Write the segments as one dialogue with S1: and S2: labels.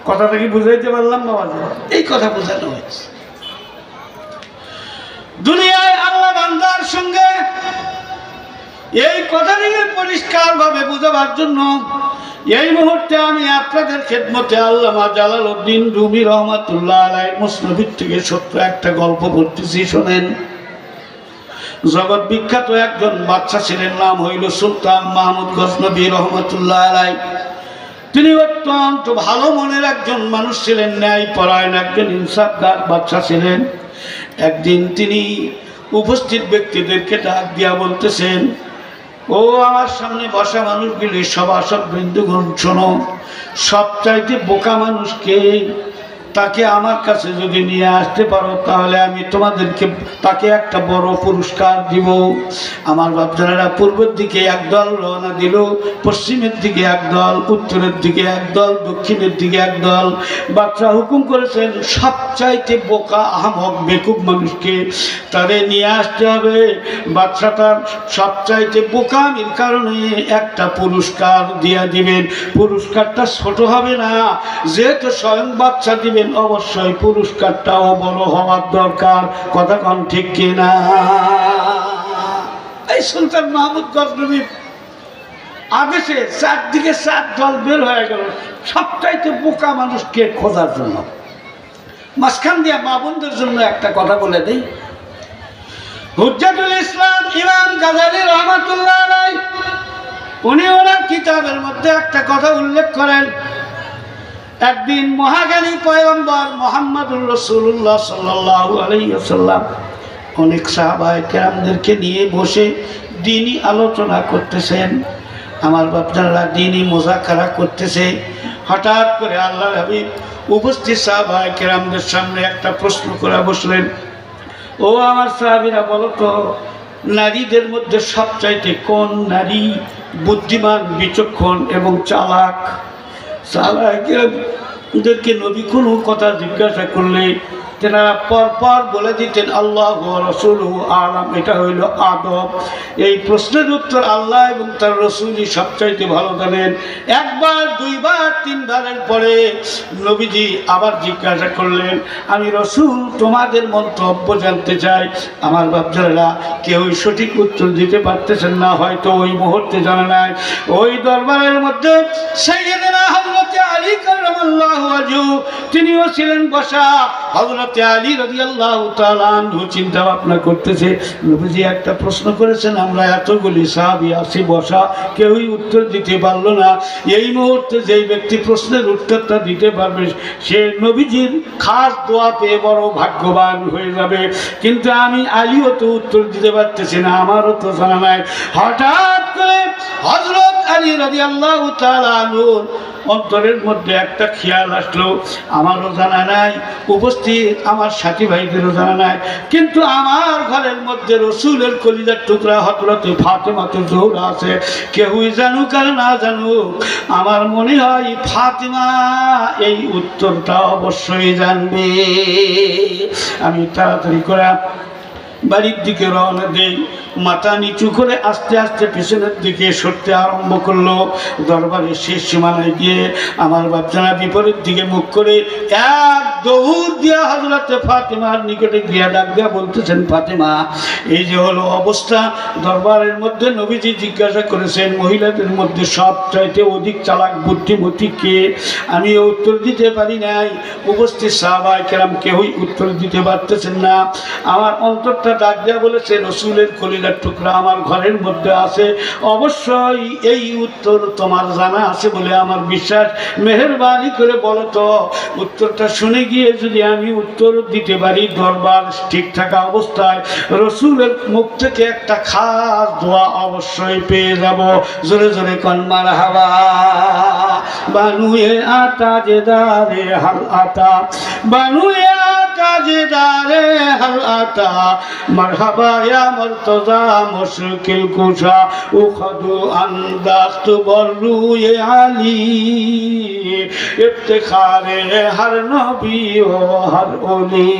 S1: কথাটা কি বুঝাইতে পারলাম বাবা? এই কথা বোঝানো হয়েছে। দুনিয়ায় আল্লাহ বান্দার সঙ্গে এই কথাটিকে পরিষ্কার ভাবে বোঝাবার জন্য এই মুহূর্তে আমি আপনাদের খেদমতে আল্লামা জালালউদ্দিন রুমি রহমাতুল্লাহ আলাইহির মুসনদ থেকে ছোট্ট একটা গল্প পড়তেছি, শোনেন। জগৎ বিখ্যাত একজন বাদশা ছিলেন, নাম হইল সুলতান মাহমুদ গজনবী রহমাতুল্লাহ আলাইহি। তিনি অত্যন্ত ভালো মনের একজন মানুষ ছিলেন, ন্যায় পরায়ণ একজন ইনসাফগার বাদশা ছিলেন। একদিন তিনি উপস্থিত ব্যক্তিদেরকে ডাক দিয়া বলতেছেন, ও আমার সামনে বসা মানুষগুলি, সভাসদ বৃন্দগণ, শোনো, সবচাইতে বোকা মানুষকে, তাকে আমার কাছে যদি নিয়ে আসতে পারো তাহলে আমি তোমাদেরকে তাকে একটা বড় পুরস্কার দিব। আমার বাপজানেরা পূর্বের দিকে একদল রওনা দিল, পশ্চিমের দিকে একদল, উত্তরের দিকে একদল, দক্ষিণের দিকে একদল। বাদশা হুকুম করেছেন সবচাইতে বোকা আহমক বেকুব মানুষকে তাদের নিয়ে আসতে হবে। বাদশা তার সবচাইতে বোকামির কারণে একটা পুরস্কার দিয়া দিবেন। পুরস্কারটা ছোট হবে না, যেহেতু স্বয়ং বাদশা দিবেন অবশ্যই পুরস্কারটাও বড় হওয়ার দরকার। কথা কোন ঠিক কিনা? এই সুলতান মাহমুদ গজনবী আদেশে চারদিকে চার দল বের হয়ে গেল সবচাইতে বোকা মানুষকে খোঁজার জন্য। মাঝখান দিয়া মা বোনদের জন্য একটা কথা বলে দেই। হুজ্জাতুল ইসলাম ইমাম গাজালি রহমাতুল্লাহ আলাইহি উনি ওনার কিতাবের মধ্যে একটা কথা উল্লেখ করেন। একদিন মহাজ্ঞানী পয়গম্বর মুহাম্মদুর রাসূলুল্লাহ সাল্লাল্লাহু আলাইহি ওয়াসাল্লাম অনেক সাহাবায়ে কেরামদেরকে নিয়ে বসে দ্বীনি আলোচনা করতেছেন। আমার বাপজানরা দ্বীনি মুযাকারা করতেছে। হঠাৎ করে আল্লাহর হাবিব উপস্থিত সাহাবায়ে কেরামদের সামনে একটা প্রশ্ন করে বসলেন, ও আমার সাহাবীরা, বলো তো নারীদের মধ্যে সবচাইতে কোন নারী বুদ্ধিমান, বিচক্ষণ এবং চালাক? সাহাবায়ে নবী কোনো কথা জিজ্ঞাসা করলে তেনারা পরপর বলে দিতেন আল্লাহ ওয়া রাসূলুহু আ'লাম। এটা হইল আদব। এই প্রশ্নের উত্তর আল্লাহ এবং তার রাসূলই সবচাইতে ভালো জানেন। একবার, দুইবার, তিনবারের পরে নবীজি আবার জিজ্ঞাসা করলেন, আমি রাসূল তোমাদের মন্তব্য জানতে চাই। আমার বাপজানেরা কেউই সঠিক উত্তর দিতে পারতেছেন না, হয়তো ওই মুহূর্তে জানা নাই। ওই দরবারের মধ্যে সাইয়্যিদনা হযরত আলী কাররামাল্লাহু ওয়াজহু তিনিও ছিলেন বসা। হযরত আলী রাদিয়াল্লাহু তাআলা আনহু চিন্তা ভাবনা করতেছে, নবীজি একটা প্রশ্ন করেছেন, আমরা এতগুলি সাহাবী আছি বসা, কেউই উত্তর দিতে পারলো না। এই মুহূর্তে যেই ব্যক্তি প্রশ্নের উত্তরটা দিতে পারবে সে নবীজির খাস দোয়া পেয়ে বড় ভাগ্যবান হয়ে যাবে। কিন্তু আমি আলীও তো উত্তর দিতে পারতেছি না, আমারও তো জানা নাই। হঠাৎ করে হযরত আলী রাদিয়াল্লাহু তাআলা আনহুর অন্তরের মধ্যে একটা খেয়াল আসলো, আমারও জানা নাই, উপস্থিত আমার সাথী ভাইদেরও জানা নাই, কিন্তু আমার ঘরের মধ্যে রসুলের কলিজার টুকরা হযরত ফাতেমা জোহরা আছে। কেউই জানুক আর না জানুক, আমার মনে হয় ফাতেমা এই উত্তরটা অবশ্যই জানবে। আমি তাড়াতাড়ি করে বাড়ির দিকে রওনা দেই। মাথা নিচু করে আস্তে আস্তে পিছনের দিকে সরতে আরম্ভ করলো। দরবারের শেষ সীমানায় গিয়ে আমার বাপজানা বিপরীত দিকে মুখ করে এক দৌড় দিয়া হযরতে ফাতেমার নিকটে গিয়া ডাক দিয়া বলতেছেন, ফাতেমা, এই যে হলো অবস্থা। দরবারের মধ্যে নবীজি জিজ্ঞাসা করেছেন মহিলাদের মধ্যে সবচাইতে অধিক চালাক বুদ্ধিমতী কে? আমি উত্তর দিতে পারি নাই। উপস্থিত সাহাবায়ে কেরাম কেউই উত্তর দিতে পারতেছেন না। আমার অন্তরটা ডাক দিয়া বলেছে, রসুলের কলিজার টুকরা আমার ঘরের মধ্যে আছে, অবশ্যই এই উত্তর তোমার জানা আছে বলে আমার বিশ্বাস। মেহেরবানি করে বলো তো, উত্তরটা শুনে গিয়ে যদি আমি উত্তর দিতে পারি দরবার ঠিক থাকা অবস্থায় রসুলের মুখ থেকে একটা খাস দোয়া অবশ্যই পেয়ে যাব। জোরে জোরে কোন মারহাবা। বানুয়ে আতা জেদারে হাল আতা, বানুয়ে আতা জেদারে হাল আতা, মারহাবা ইয়া মুরতজা মুশকিল কুশা, উখদু আন্দাস্ত বরুয়ে আলী, ইফতিখারে হর নবী ও হর ওলি।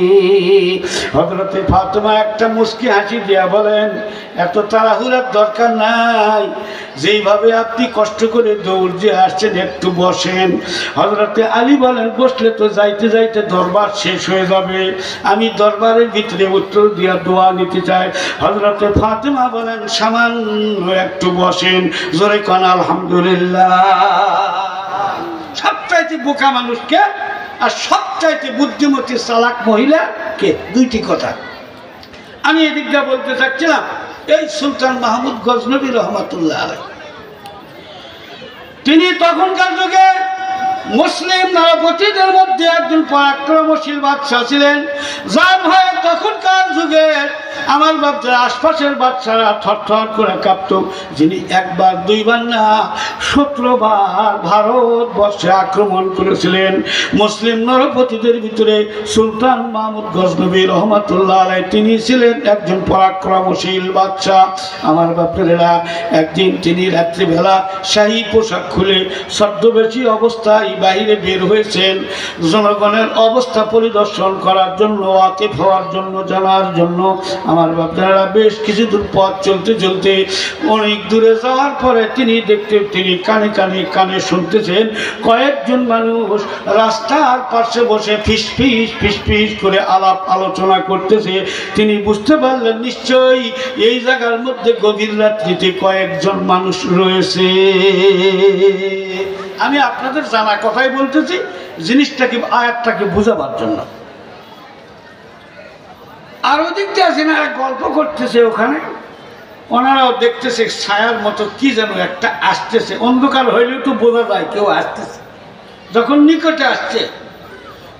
S1: হযরতে ফাতেমা একটা মুস্কি হাসি দিয়া বলেন, এত তাড়াহুড়ার দরকার নাই, যেইভাবে আপনি কষ্ট করে দৌড় দিয়ে আসছেন একটু বসেন। হযরতে আলী বলেন, বসলে তো যাইতে যাইতে দরবার শেষ হয়ে যাবে, আমি দরবারের ভিতরে উত্তর দিয়া দোয়া নিতে চাই। হযরতে ফাতেমা বলেন, সামান্য একটু বসেন, জোরে কোন আলহামদুলিল্লাহ। সবচাইতে বোকা মানুষকে আর সবচাইতে বুদ্ধিমতী চালাক মহিলা কে? দুইটি কথা আমি এদিকটা বলতে চাচ্ছিলাম। এই সুলতান মাহমুদ গজনবী রহমাতুল্লাহ আলাইহি, তিনি তখনকার যুগে মুসলিম নরপতিদের মধ্যে একজন পরাক্রমশীল বাদশাহ ছিলেন, যার ভয়ে তখনকার যুগে আমার বাচ্চারা আশপাশের বাচ্চারা থরথর করে কাঁপত। যিনি একবার দুইবার না 17 বার ভারতবর্ষে আক্রমণ করেছিলেন। মুসলিম নরপতিদের ভিতরে সুলতান মাহমুদ গজনবী রহমাতুল্লাহ আলাইহি তিনি ছিলেন একজন পরাক্রমশীল বাদশাহ। আমার বাচ্চারা একদিন তিনি রাত্রিবেলা শাহী পোশাক খুলে ছদ্মবেশী অবস্থায় বাহিরে বের হয়েছেন, জনগণের অবস্থা পরিদর্শন করার জন্য, ওয়াকিফ হওয়ার জন্য, জানার জন্য। আমার বাপদারা বেশ কিছু দূর পথ চলতে চলতে অনেক দূরে যাওয়ার পরে তিনি কানে শুনতেছেন কয়েকজন মানুষ রাস্তার পাশে বসে ফিস করে আলাপ আলোচনা করতেছে। তিনি বুঝতে পারলেন নিশ্চয়ই এই জায়গার মধ্যে গভীর রাত্রিতে কয়েকজন মানুষ রয়েছে। আমি আপনাদের জানা কথাই বলতেছি, জিনিসটাকে আয়াতটাকে বোঝাবার জন্য। আর ওদিক দিয়ে আছে না, গল্প করতেছে ওখানে, ওনারাও দেখতেছে ছায়ার মতো কি যেন একটা আসতেছে। অন্ধকার হইলেও তো বোঝা যায় কেউ আসতেছে। যখন নিকটে আসছে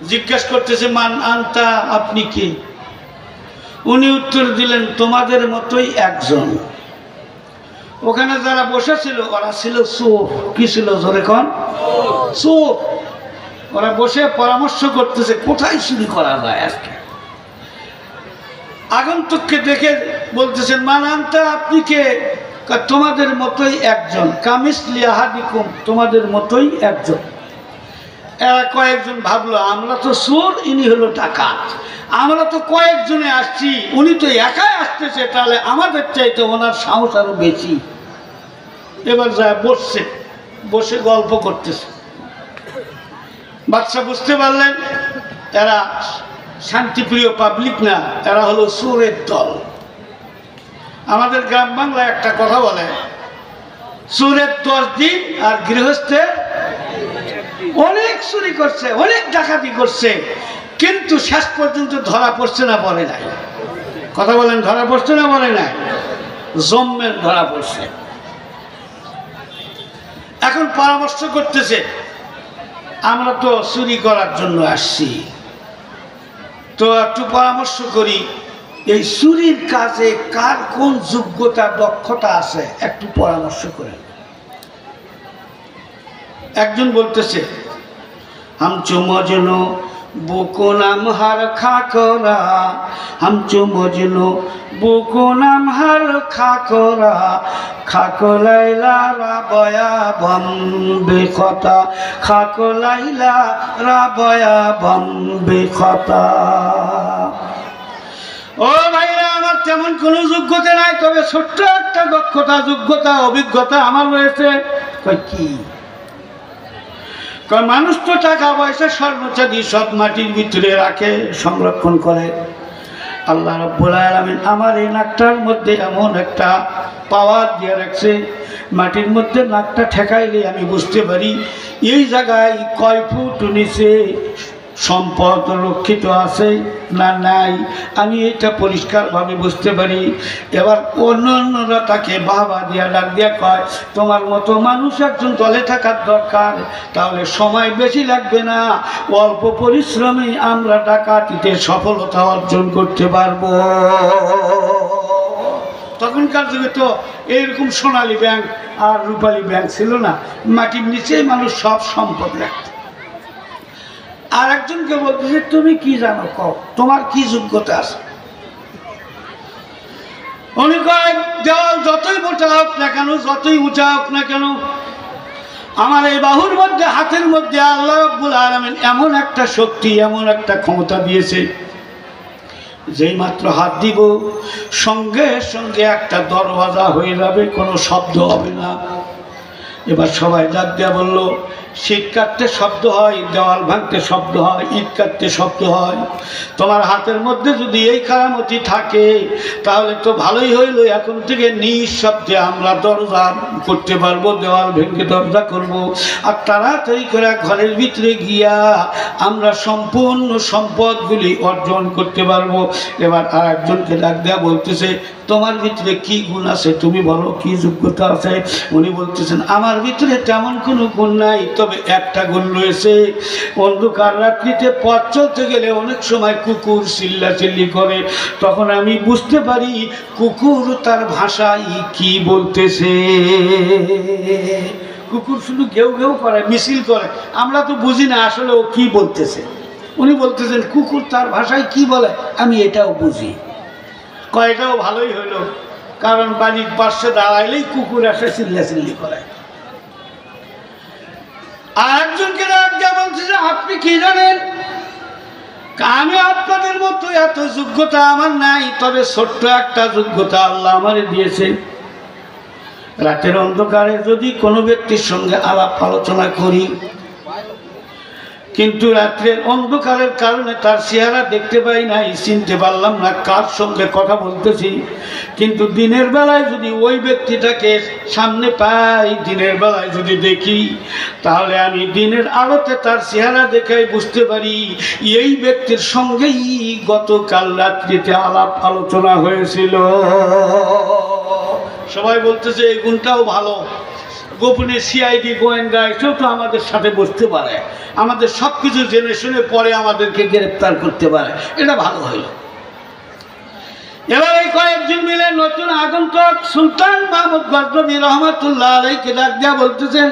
S1: জিজ্ঞাসা করতেছে, মান আনতা, আপনি কি? উনি উত্তর দিলেন, তোমাদের মতোই একজন। ওখানে যারা বসেছিল ওরা ছিল চোর। কি ছিল? জোরে কোন? চোর। ওরা বসে পরামর্শ করতেছে কোথায় চুরি করা যায় আজকে। আগন্তুককে দেখে বলতেছেন, মান আনতা, আপনি কে? তোমাদের মতোই একজন। কামিসলি আহাদিকুম, তোমাদের মতোই একজন। এরা কয়েকজন ভাবলো আমরা তো চোর, ইনি হলো ডাকাত, আমরা তো কয়েকজনে আসছি, উনি তো একাই আসতেছে, তাহলে আমাদের চাইতে ওনার সাহস আরো বেশি। এবার যায় বসছে, বসে গল্প করতেছে। বাদশা বুঝতে পারলেন এরা শান্তিপ্রিয় পাবলিক না, এরা হলো চোরের দল। আমাদের গ্রাম বাংলায় একটা কথা বলে, চোরের 10 দিন আর গৃহস্থের অনেক চুরি করছে, অনেক ডাকাতি করছে, কিন্তু শেষ পর্যন্ত ধরা পড়ছে না, পড়ে নাই। কথা বলেন, ধরা পড়ছে না পড়ে নাই? জম্মের ধরা পড়ছে। এখন পরামর্শ করতেছে, আমরা তো চুরি করার জন্য আসছি, তো একটু পরামর্শ করি, এই চুরির কাজে কার কোন যোগ্যতা দক্ষতা আছে একটু পরামর্শ করেন। একজন বলতেছে, হামচো মজনু বুকো নাম হার খাকরা, হামচো মজনু বুকো নাম হার খাকরা, খাকলাইলা রাবয়া বম্বে খতা, খাকলাইলা রাবয়া বম্বে খতা। ও ভাইরা আমার তেমন কোনো যোগ্যতা নাই, তবে ছোট্ট একটা দক্ষতা, যোগ্যতা, অভিজ্ঞতা আমার রয়েছে। কি? কারণ মানুষ তো টাকা পয়সা স্বর্ণচাঁদি সব মাটির ভিতরে রাখে, সংরক্ষণ করে। আল্লাহ রাব্বুল আলামিন আমার এই নাকটার মধ্যে এমন একটা পাওয়ার দিয়ে রাখছে, মাটির মধ্যে নাকটা ঠেকাইলে আমি বুঝতে পারি এই জায়গায় কয় ফুট নিচে সম্পদ রক্ষিত আছে না নাই, আমি এটা পরিষ্কারভাবে বুঝতে পারি। এবার অন্যরা তাকে বাবা দিয়া ডাক দিয়া কয়, তোমার মতো মানুষ একজন দলে থাকার দরকার, তাহলে সময় বেশি লাগবে না, অল্প পরিশ্রমে আমরা ডাকাতিতে সফলতা অর্জন করতে পারবো। তখনকার যুগে তো এইরকম সোনালী ব্যাংক আর রূপালী ব্যাংক ছিল না, মাটির নিচেই মানুষ সব সম্পদ রাখত। আর একজনকে বলতেছে, তুমি কি জানো, কও তোমার কি যোগ্যতা আছে? উনি কয়, দেওয়াল যতই মোটা হোক না কেন, যতই উঁচা হোক না কেন, আমার এই বাহুর মধ্যে, হাতের মধ্যে আল্লাহ রাব্বুল আলামিন এমন একটা শক্তি, এমন একটা ক্ষমতা দিয়েছে, যেই মাত্র হাত দিব সঙ্গে সঙ্গে একটা দরওয়াজা হয়ে যাবে, কোনো শব্দ হবে না। এবার সবাই ডাক দেয়া বলল, শীত কাটতে শব্দ হয়, দেওয়াল ভাঙতে শব্দ হয়, ইট কাটতে শব্দ হয়, তোমার হাতের মধ্যে যদি এই কারামতি থাকে তাহলে তো ভালোই হইল, এখন থেকে নিঃশব্দে আমরা দরজা করতে পারবো, দেওয়াল ভেঙে দরজা করব, আর তাড়াতাড়ি করে ঘরের ভিতরে গিয়া আমরা সম্পূর্ণ সম্পদগুলি অর্জন করতে পারবো। এবার আর একজনকে ডাক দেয়া বলতেছে, তোমার ভিতরে কি গুণ আছে, তুমি বলো কি যোগ্যতা আছে। উনি বলতেছেন, আমার ভিতরে তেমন কোনো গুণ নাই, তবে একটা গুণ রয়েছে। অন্ধকার রাত্রিতে পথ চলতে গেলে অনেক সময় কুকুর চিল্লাচিল্লি করে, তখন আমি বুঝতে পারি কুকুর তার ভাষায় কি বলতেছে। কুকুর শুধু ঘেউ ঘেউ করে, মিছিল করে, আমরা তো বুঝি না আসলে ও কি বলতেছে। উনি বলতেছেন কুকুর তার ভাষায় কি বলে আমি এটাও বুঝি। কয়টাও ভালোই হইল, কারণ বাড়ির পাশে দাঁড়াইলেই কুকুর আসে চিল্লাচিল্লি করে। আর একজনকে বলতেছে, আপনি কি জানেন, আমি আপনাদের মতো এত যোগ্যতা আমার নাই, তবে ছোট্ট একটা যোগ্যতা আল্লাহ আমারে দিয়েছে। রাতের অন্ধকারে যদি কোনো ব্যক্তির সঙ্গে আলাপ আলোচনা করি, কিন্তু রাত্রের অন্ধকারের কারণে তার চেহারা দেখতে পাই নাই, চিনতে পারলাম না কার সঙ্গে কথা বলতেছি, কিন্তু দিনের বেলায় যদি ওই ব্যক্তিটাকে সামনে পাই, দিনের বেলায় যদি দেখি, তাহলে আমি দিনের আলোতে তার চেহারা দেখাই বুঝতে পারি এই ব্যক্তির সঙ্গেই গতকাল রাত্রিতে আলাপ আলোচনা হয়েছিল। সবাই বলতেছে এই গুণটাও ভালো। গোপনে সিআইডি গোয়েন্দা এসেও তো আমাদের সাথে বসতে পারে, আমাদের সব কিছু জেনে শুনে পরে আমাদেরকে গ্রেপ্তার করতে পারে, এটা ভালো হইল। এবার এই কয়েকজন মিলে নতুন আগন্তুক সুলতান মাহমুদ গজনবী রহমাতুল্লাহ আলাইহিকে ডাক দেয়া বলতেছেন,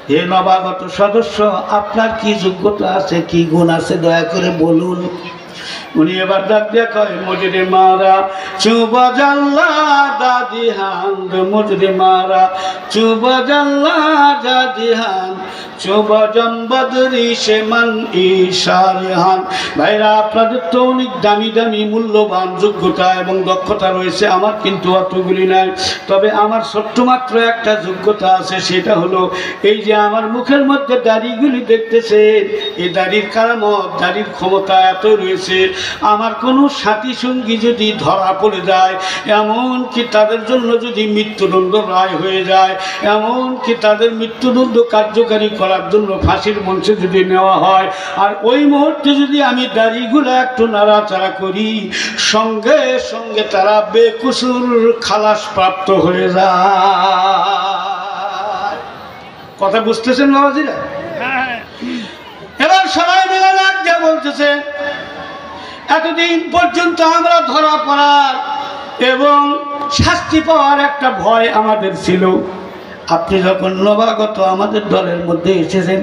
S1: হে নবাগত সদস্য, আপনার কি যোগ্যতা আছে, কি গুণ আছে, দয়া করে বলুন। উনি এবার ডাক দিয়া কয়, মজরে মারা চুবা জাল্লা দাদি হান্দ, মজরে মারা চুবা জাল্লা দাদি হান্দ, চুবা জম্বদরি সে মান ইশারে হান। ভাইরা, আপনাদের তো অনেক দামি দামি মূল্যবান যোগ্যতা এবং দক্ষতা রয়েছে, আমার কিন্তু অতগুলি নাই। তবে আমার ছোট্ট মাত্র একটা যোগ্যতা আছে, সেটা হলো এই যে আমার মুখের মধ্যে দাড়িগুলি দেখতেছেন, এই দাড়ির কারামত, দাড়ির ক্ষমতা এত রয়েছে, আমার কোনো সাথী সঙ্গী যদি ধরা পড়ে যায়, এমন কি তাদের জন্য যদি মৃত্যুদণ্ড রায় হয়ে যায়, এমন কি তাদের মৃত্যুদণ্ড কার্যকারী করার জন্য ফাঁসির মঞ্চে যদি নেওয়া হয়, আর ওই মুহূর্তে যদি আমি দাড়িগুলো একটু নাড়াচাড়া করি, সঙ্গে সঙ্গে তারা বেকসুর খালাস প্রাপ্ত হয়ে যায়। কথা বুঝতেছেন বাবাজিরা? এবার সবাই মিলে লাগছে, বলতেছে এতদিন পর্যন্ত আমরা ধরা পড়ার এবং শাস্তি পাওয়ার একটা ভয় আমাদের ছিল, আপনি যখন নবাগত আমাদের দলের মধ্যে এসেছেন,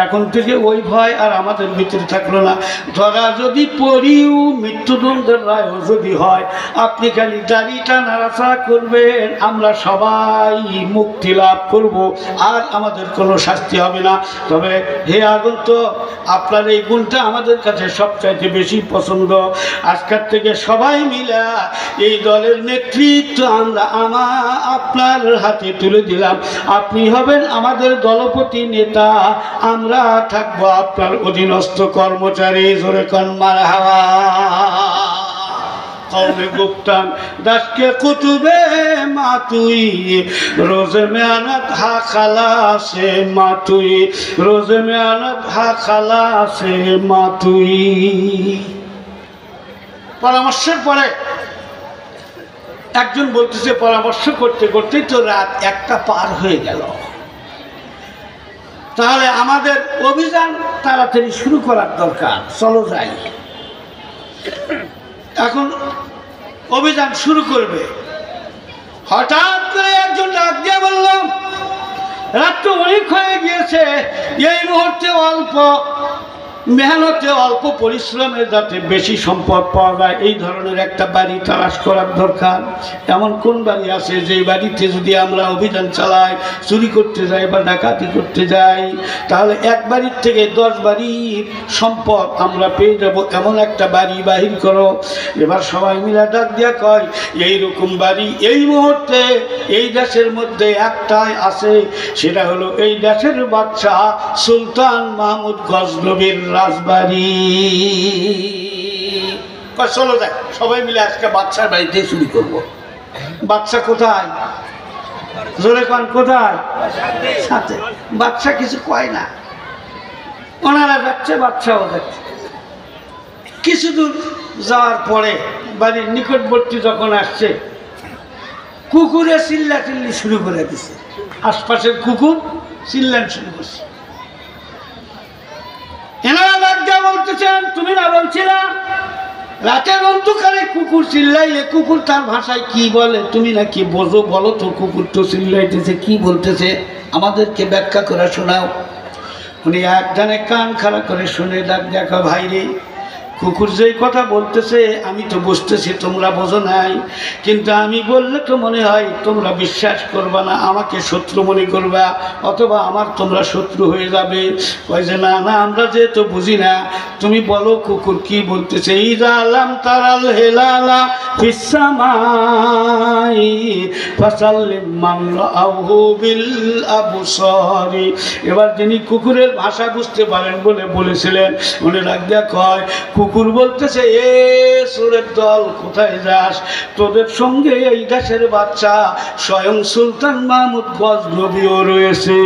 S1: এখন থেকে ওই ভয় আর আমাদের ভিতরে থাকলো না। ধরা যদি পড়িও, মৃত্যুদণ্ডের রায় যদি হয়, আপনি খালি দাড়িটা নাড়াচাড়া করবেন, আমরা সবাই মুক্তি লাভ করব, আর আমাদের কোনো শাস্তি হবে না। তবে হে আগন্তুক, আপনার এই গুণটা আমাদের কাছে সবচাইতে বেশি পছন্দ। আজকের থেকে সবাই মিলা এই দলের নেতৃত্ব আমরা আপনার হাতে তুলে দিলাম, আপনি হবেন আমাদের দলপতি নেতা, আমরা থাকবো আপনার অধীনস্থ কর্মচারী। জোরে কোন মারহাবা। কওমে গুপ্তান দাসকে কুতুবে মাতুই, রোজ মেহনত হা খালাসে মাতুই, রোজ মেহনত হা খালাসে মাতুই। পরামর্শের পরে একজন বলতেছে, পরামর্শ করতে করতেই তো রাত 1টা পার হয়ে গেল, তাহলে আমাদের অভিযান তাড়াতাড়ি শুরু করার দরকার, চলো যাই। এখন অভিযান শুরু করবে, হঠাৎ করে একজন ডাক দিয়ে বললাম, রাত তো অনেক হয়ে গিয়েছে, এই মুহূর্তে অল্প মেহনতে অল্প পরিশ্রমে যাতে বেশি সম্পদ পাওয়া যায় এই ধরনের একটা বাড়ি তালাশ করার দরকার। এমন কোন বাড়ি আছে যে বাড়িতে যদি আমরা অভিযান চালাই, চুরি করতে যাই বা ডাকাতি করতে যাই, তাহলে এক বাড়ির থেকে 10 বাড়ির সম্পদ আমরা পেয়ে যাব, এমন একটা বাড়ি বাহির করো। এবার সবাই মিলে ডাক দিয়া কয় এইরকম বাড়ি এই মুহূর্তে এই দেশের মধ্যে একটাই আছে, সেটা হলো এই দেশের বাদশাহ সুলতান মাহমুদ গজনবীর রাজবাড়ি। চলো যাক সবাই মিলে আজকে বাদশার বাড়িতে চুরি করবো। বাদশা কোথায়? জোরে কান কোথায়? সাথে। বাদশা কিছু কয় না, ওনারা যাচ্ছে, বাদশাও যাচ্ছে। কিছু দূর যাওয়ার পরে বাড়ির নিকটবর্তী যখন আসছে, কুকুরে চিল্লাচিল্লি শুরু করে দিছে। আশপাশের কুকুর চিল্লান শুরু করছে। এনারা লাজ্জা বলতেছেন তুমি না বলছিলা রাতের অন্ধকারে কুকুর চিল্লাইলে কুকুর তার ভাষায় কি বলে তুমি না কি বোঝো, বলো তো কুকুর তো চিল্লাইতেছে কি বলতেছে আমাদেরকে ব্যাখ্যা করে শোনাও। উনি একজনে কান খাড়া করে শুনে ডাক দেখা ভাইরে কুকুর যেই কথা বলতেছে আমি তো বুঝতেছি তোমরা বোঝো নাই, কিন্তু আমি বললে তো মনে হয় তোমরা বিশ্বাস করবা না, আমাকে শত্রু মনে করবা অথবা আমার তোমরা শত্রু হয়ে যাবে। কয় যে না না আমরা যেহেতু বুঝি না, তুমি বলো কুকুর কি বলতেছে। ইযা লাম তারাল হেলালা ফিস সামাই ফাসাল্লিম মান রাআহু বিল আবসারি। এবার যিনি কুকুরের ভাষা বুঝতে পারেন বলে বলেছিলেন, উনি ডাক দিয়া কয় কুকুর বলতেছে এ সুরের দল কোথায় যাস, তোদের সঙ্গে এই দেশের বাচ্চা স্বয়ং সুলতান মাহমুদ গজনবীও রয়েছে।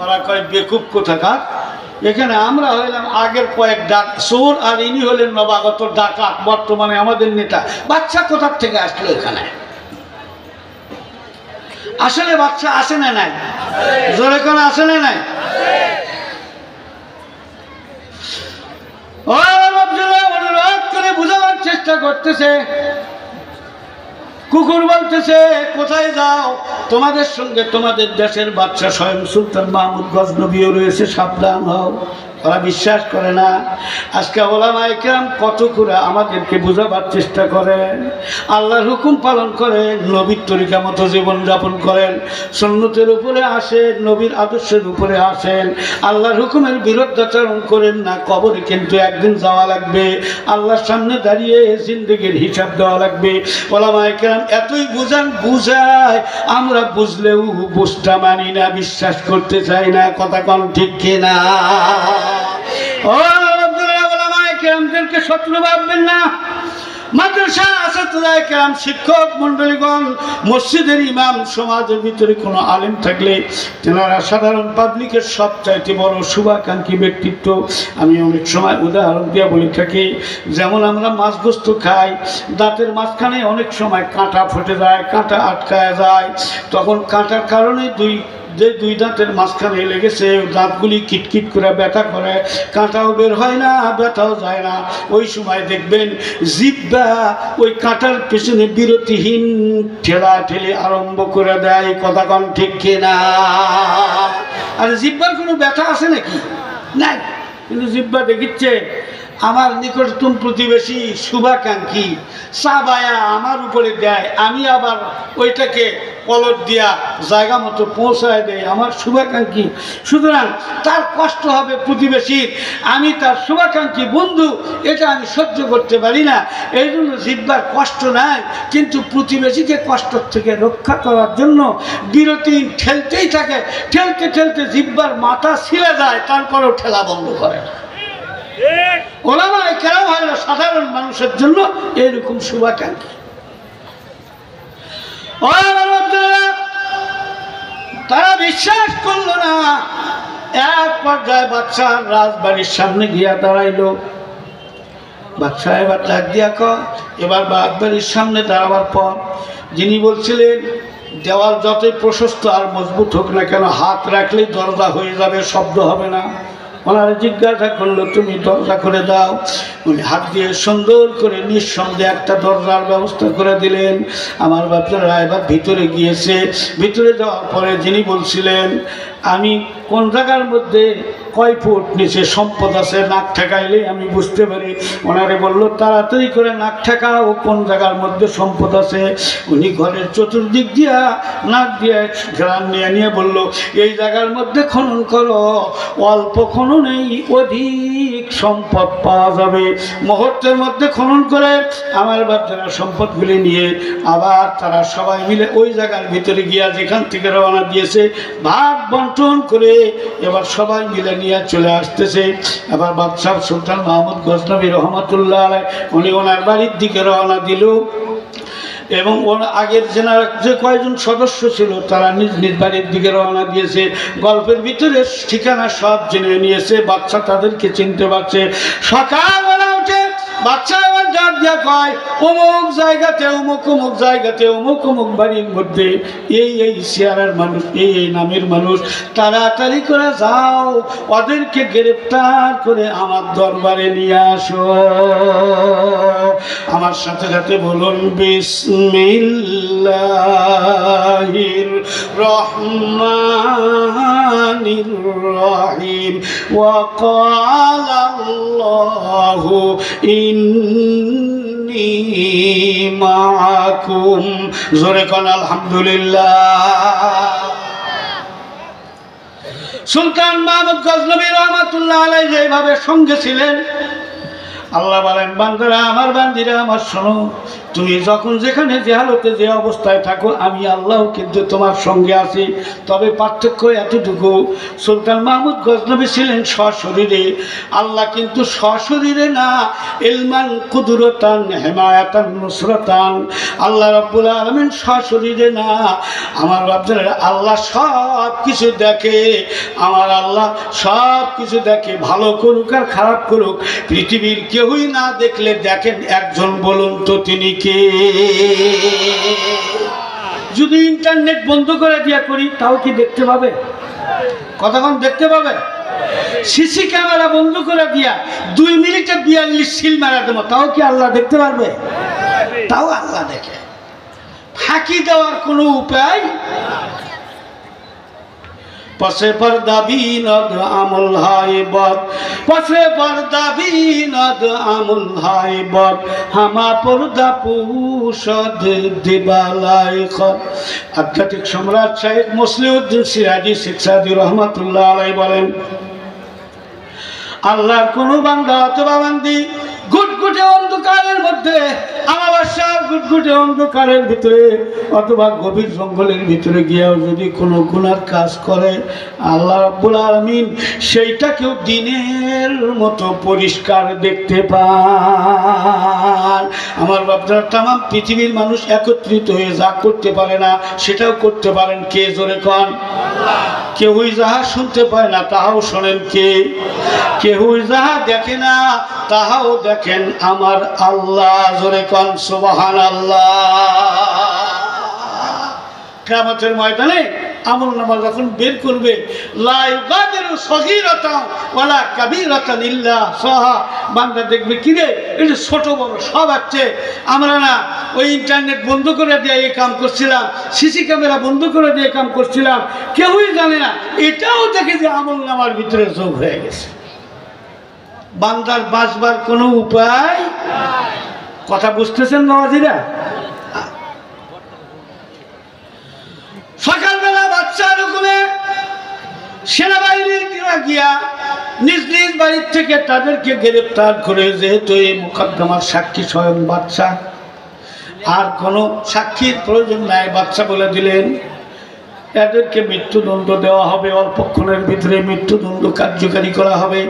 S1: ওরা কয় বেকুব কোথাকার, এখানে আমরা হইলাম আগের কয়েক ডাক চোর আর ইনি হলেন নবাগত ডাকাত, বর্তমানে আমাদের নেতা। বাচ্চা কোথার থেকে আসলো এখানে? আসলে বাচ্চা আসে না নাই? জোরে করে আসে না নাই? অনুরোধ করে বুঝাবার চেষ্টা করতেছে। কুকুর বলতেছে কোথায় যাও, তোমাদের সঙ্গে তোমাদের দেশের বাদশা স্বয়ং সুলতান মাহমুদ গজনবীও রয়েছে, সাবধান হও। ওরা বিশ্বাস করে না। আজকে ওলামায়ে কেরাম কত করে আমাদেরকে বোঝাবার চেষ্টা করেন, আল্লাহর হুকুম পালন করেন, নবীর তরিকা মতো জীবনযাপন করেন, সুন্নতের উপরে আসেন, নবীর আদর্শের উপরে আসেন, আল্লাহর হুকুমের বিরুদ্ধাচরণ করেন না। কবরে কিন্তু একদিন যাওয়া লাগবে, আল্লাহর সামনে দাঁড়িয়ে জিন্দেগির হিসাব দেওয়া লাগবে। ওলামায়ে কেরাম এতই বুঝায় আমরা বুঝলেও বুঝটা মানি না, বিশ্বাস করতে চাই না। কথা কন ঠিক কিনা? কেরামদেরকে শত্রু ভাববেন না। মাদ্রাসা আসাতুল্লাহ কেরাম, শিক্ষক মন্ডলীগণ, মসজিদের ইমাম, সমাজের ভিতরে কোনো আলেম থাকলে তেনারা সাধারণ পাবলিকের সবচাইতে বড় শুভাকাঙ্ক্ষী ব্যক্তিত্ব। আমি অনেক সময় উদাহরণ দিয়ে বলে থাকি, যেমন আমরা মাছ গোস্ত খাই, দাঁতের মাঝখানে অনেক সময় কাঁটা ফুটে যায়, কাঁটা আটকায় যায়, তখন কাঁটার কারণে দুই দাঁতের মাঝখানে লেগেছে, দাঁতগুলি কিটকিট করে ব্যথা করে, কাঁটাও বের হয় না, ব্যথাও যায় না। ওই সময় দেখবেন জিহ্বা ওই কাঁটার পেছনে বিরতিহীন ঠেলা ঠেলে আরম্ভ করে দেয়। কথা কন ঠিক কিনা? আর জিহ্বার কোনো ব্যথা আছে নাকি? নাই। কিন্তু জিহ্বা দেখিচ্ছে আমার নিকটতম প্রতিবেশী শুভাকাঙ্ক্ষী চাবায়া আমার উপরে দেয়, আমি আবার ওইটাকে কলর দিয়া জায়গা মতো পৌঁছায় দেয় আমার শুভাকাঙ্ক্ষী। সুতরাং তার কষ্ট হবে প্রতিবেশীর, আমি তার শুভাকাঙ্ক্ষী বন্ধু, এটা আমি সহ্য করতে পারি না। এই জন্য জিহ্বার কষ্ট নাই, কিন্তু প্রতিবেশীকে কষ্ট থেকে রক্ষা করার জন্য বিরতি ঠেলতেই থাকে। ঠেলতে ঠেলতে জিহ্বার মাথা ছিঁড়ে যায়, তারপরেও ঠেলা বন্ধ করে না। ওলামায়ে কেরাম হলো সাধারণ মানুষের জন্য এরকম শুভাকাঙ্ক্ষী। তারা বিশ্বাস করলো না। এক পর্যায়ে বাদশা রাজবাড়ির সামনে গিয়া দাঁড়াইল। বাদশা এবার ডাক দিয়া এবার রাজবাড়ির সামনে দাঁড়াবার পর যিনি বলছিলেন দেওয়াল যতই প্রশস্ত আর মজবুত হোক না কেন, হাত রাখলেই দরজা হয়ে যাবে, শব্দ হবে না। ওনারা জিজ্ঞাসা করলো তুমি দরজা করে দাও। উনি হাত দিয়ে সুন্দর করে নিঃসন্দেহে একটা দরজার ব্যবস্থা করে দিলেন। আমার বাচ্চারা এবার ভিতরে গিয়েছে। ভিতরে যাওয়ার পরে যিনি বলছিলেন আমি কোন জায়গার মধ্যে কয় ফুট নিচে সম্পদ আছে নাক ঠেকাইলে আমি বুঝতে পারি। ওনারে বললো তাড়াতাড়ি করে নাক ঠেকাও, কোন জায়গার মধ্যে সম্পদ আছে। উনি ঘরের চতুর্দিক দিয়া নাক দিয়ে ঘেরান নিয়ে নিয়ে বললো এই জায়গার মধ্যে খনন করো, অল্প খননেই অধিক সম্পদ পাওয়া যাবে। মুহূর্তের মধ্যে খনন করে আমার বাচ্চারা সম্পদগুলি নিয়ে আবার তারা সবাই মিলে ওই জায়গার ভিতরে গিয়া যেখান থেকে রওনা দিয়েছে ভাগ বন্টন করে এবার সবাই মিলে নিয়ে চলে আসতেছে। এবার বাদশাহ সুলতান মাহমুদ গজনবী রহমতুল্লাহ আলাইহি উনি ওনার বাড়ির দিকে রওনা দিল এবং ওর আগের যে কয়েকজন সদস্য ছিল তারা নিজ নিজ বাড়ির দিকে রওনা দিয়েছে। গল্পের ভিতরে ঠিকানা সব জেনে নিয়েছে, বাচ্চা তাদেরকে চিনতে পারছে। সকালবেলা উঠে বাচ্চা এবার ডাক দিয়া কয় অমুক জায়গাতে অমুক অমুক জায়গাতে অমুক অমুক বাড়ির মধ্যে এই চেহারার মানুষ এই নামের মানুষ, তাড়াতাড়ি করে যাও ওদেরকে গ্রেপ্তার করে আমার দরবারে নিয়ে আসো। আমার সাথে সাথে বলুন বিসমিল্লাহির রহমানির রহিম। ওয়া ক্বালা আল্লাহু ইন্নী মাআকুম। জোরে কোন আলহামদুলিল্লাহ। সুলতান মাহমুদ গজনবী রহমাতুল্লাহ আলাইহি যেভাবে সঙ্গে ছিলেন, আল্লাহ বলেন বান্দারা আমার বান্দিরা আমার শোনো, তুমি যখন যেখানে যে হালতে যে অবস্থায় থাকো আমি আল্লাহ কিন্তু তোমার সঙ্গে আছি। তবে পার্থক্য এতটুকু, সুলতান মাহমুদ গজনবী ছিলেন সশরীরে, আল্লাহ কিন্তু সশরীরে না, ইলমান কুদরতান হিমায়াতান নুসরাতান। আল্লাহ রাব্বুল আলামিন সশরীরে না। আমার বান্দারা আল্লাহ সব কিছু দেখে, আমার আল্লাহ সব কিছু দেখে, ভালো করুক আর খারাপ করুক পৃথিবীর কেউই না দেখলে দেখেন একজন, বলুন তো তিনি কে? যদি ইন্টারনেট বন্ধ করে দিয়া করি তাও কি দেখতে পাবে? কতক্ষণ দেখতে পাবে? সিসি ক্যামেরা বন্ধ করে দিয়া 2 মিনিটে 42 সিল মারা দেবো, তাও কি আল্লাহ দেখতে পারবে? তাও আল্লাহ দেখে। ফাঁকি দেওয়ার কোনো উপায় পসে পর্দা বিনদ আমল হাইবত, পসে পর্দা বিনদ আমল হাইবত, হামা পর্দা পুষদ দিবালাই খত। আধ্যাত্মিক সম্রাট শাইখ মুসলিউদ্দিন সিরাজি শিক্ষাদি রহমতুল্লাহ আলাইহি বলেন আল্লাহর কোনো বান্দা অথবা বান্দি গুটগুটে অন্ধকারের মধ্যে, আমাবস্যার গুটগুটে অন্ধকারের ভিতরে অথবা গভীর জঙ্গলের ভিতরে গিয়েও যদি কোনো গুনার কাজ করে, আল্লাহ রাব্বুল আলামিন সেইটাকেও দিনের মতো পরিষ্কার দেখতে পান। আমার বাপদার তাম পৃথিবীর মানুষ একত্রিত হয়ে যা করতে পারে না সেটাও করতে পারেন কে? জোরে কন। কেউই যাহা শুনতে পায় না তাহাও শোনেন কে? কেউই যাহা দেখে না তাহাও দেখেন আমার আল্লাহ। জোরে কন সুবহানাল্লাহ। কিয়ামতের ময়দানে আমল নামা যখন বের করবে, লা ইউগাদিরু সগীরাতান ওয়ালা কাবীরাতান ইল্লা সাহা, বান্দা দেখবে কিরে এটা ছোট বড় সব আছে। আমরা না ওই ইন্টারনেট বন্ধ করে দিয়ে এই কাম করছিলাম, সিসি ক্যামেরা বন্ধ করে দিয়ে কাম করছিলাম, কেউই জানে না। এটাও দেখে যে আমল নামার ভিতরে যোগ হয়ে গেছে। বান্দার বাঁচবার কোনো উপায়? কথা বুঝতেছেন নওয়াজিরা? সকালবেলা বাচ্চার হুকুমে সেনাবাহিনীরা গিয়া নিজ নিজ বাড়ির থেকে তাদেরকে গ্রেপ্তার করে, যেহেতু এই মোকদ্দমার সাক্ষী স্বয়ং বাচ্চা, আর কোনো সাক্ষীর প্রয়োজন নাই, বাচ্চা বলে দিলেন এদেরকে মৃত্যুদণ্ড দেওয়া হবে, অল্পক্ষণের ভিতরে মৃত্যুদণ্ড কার্যকারী করা হবে।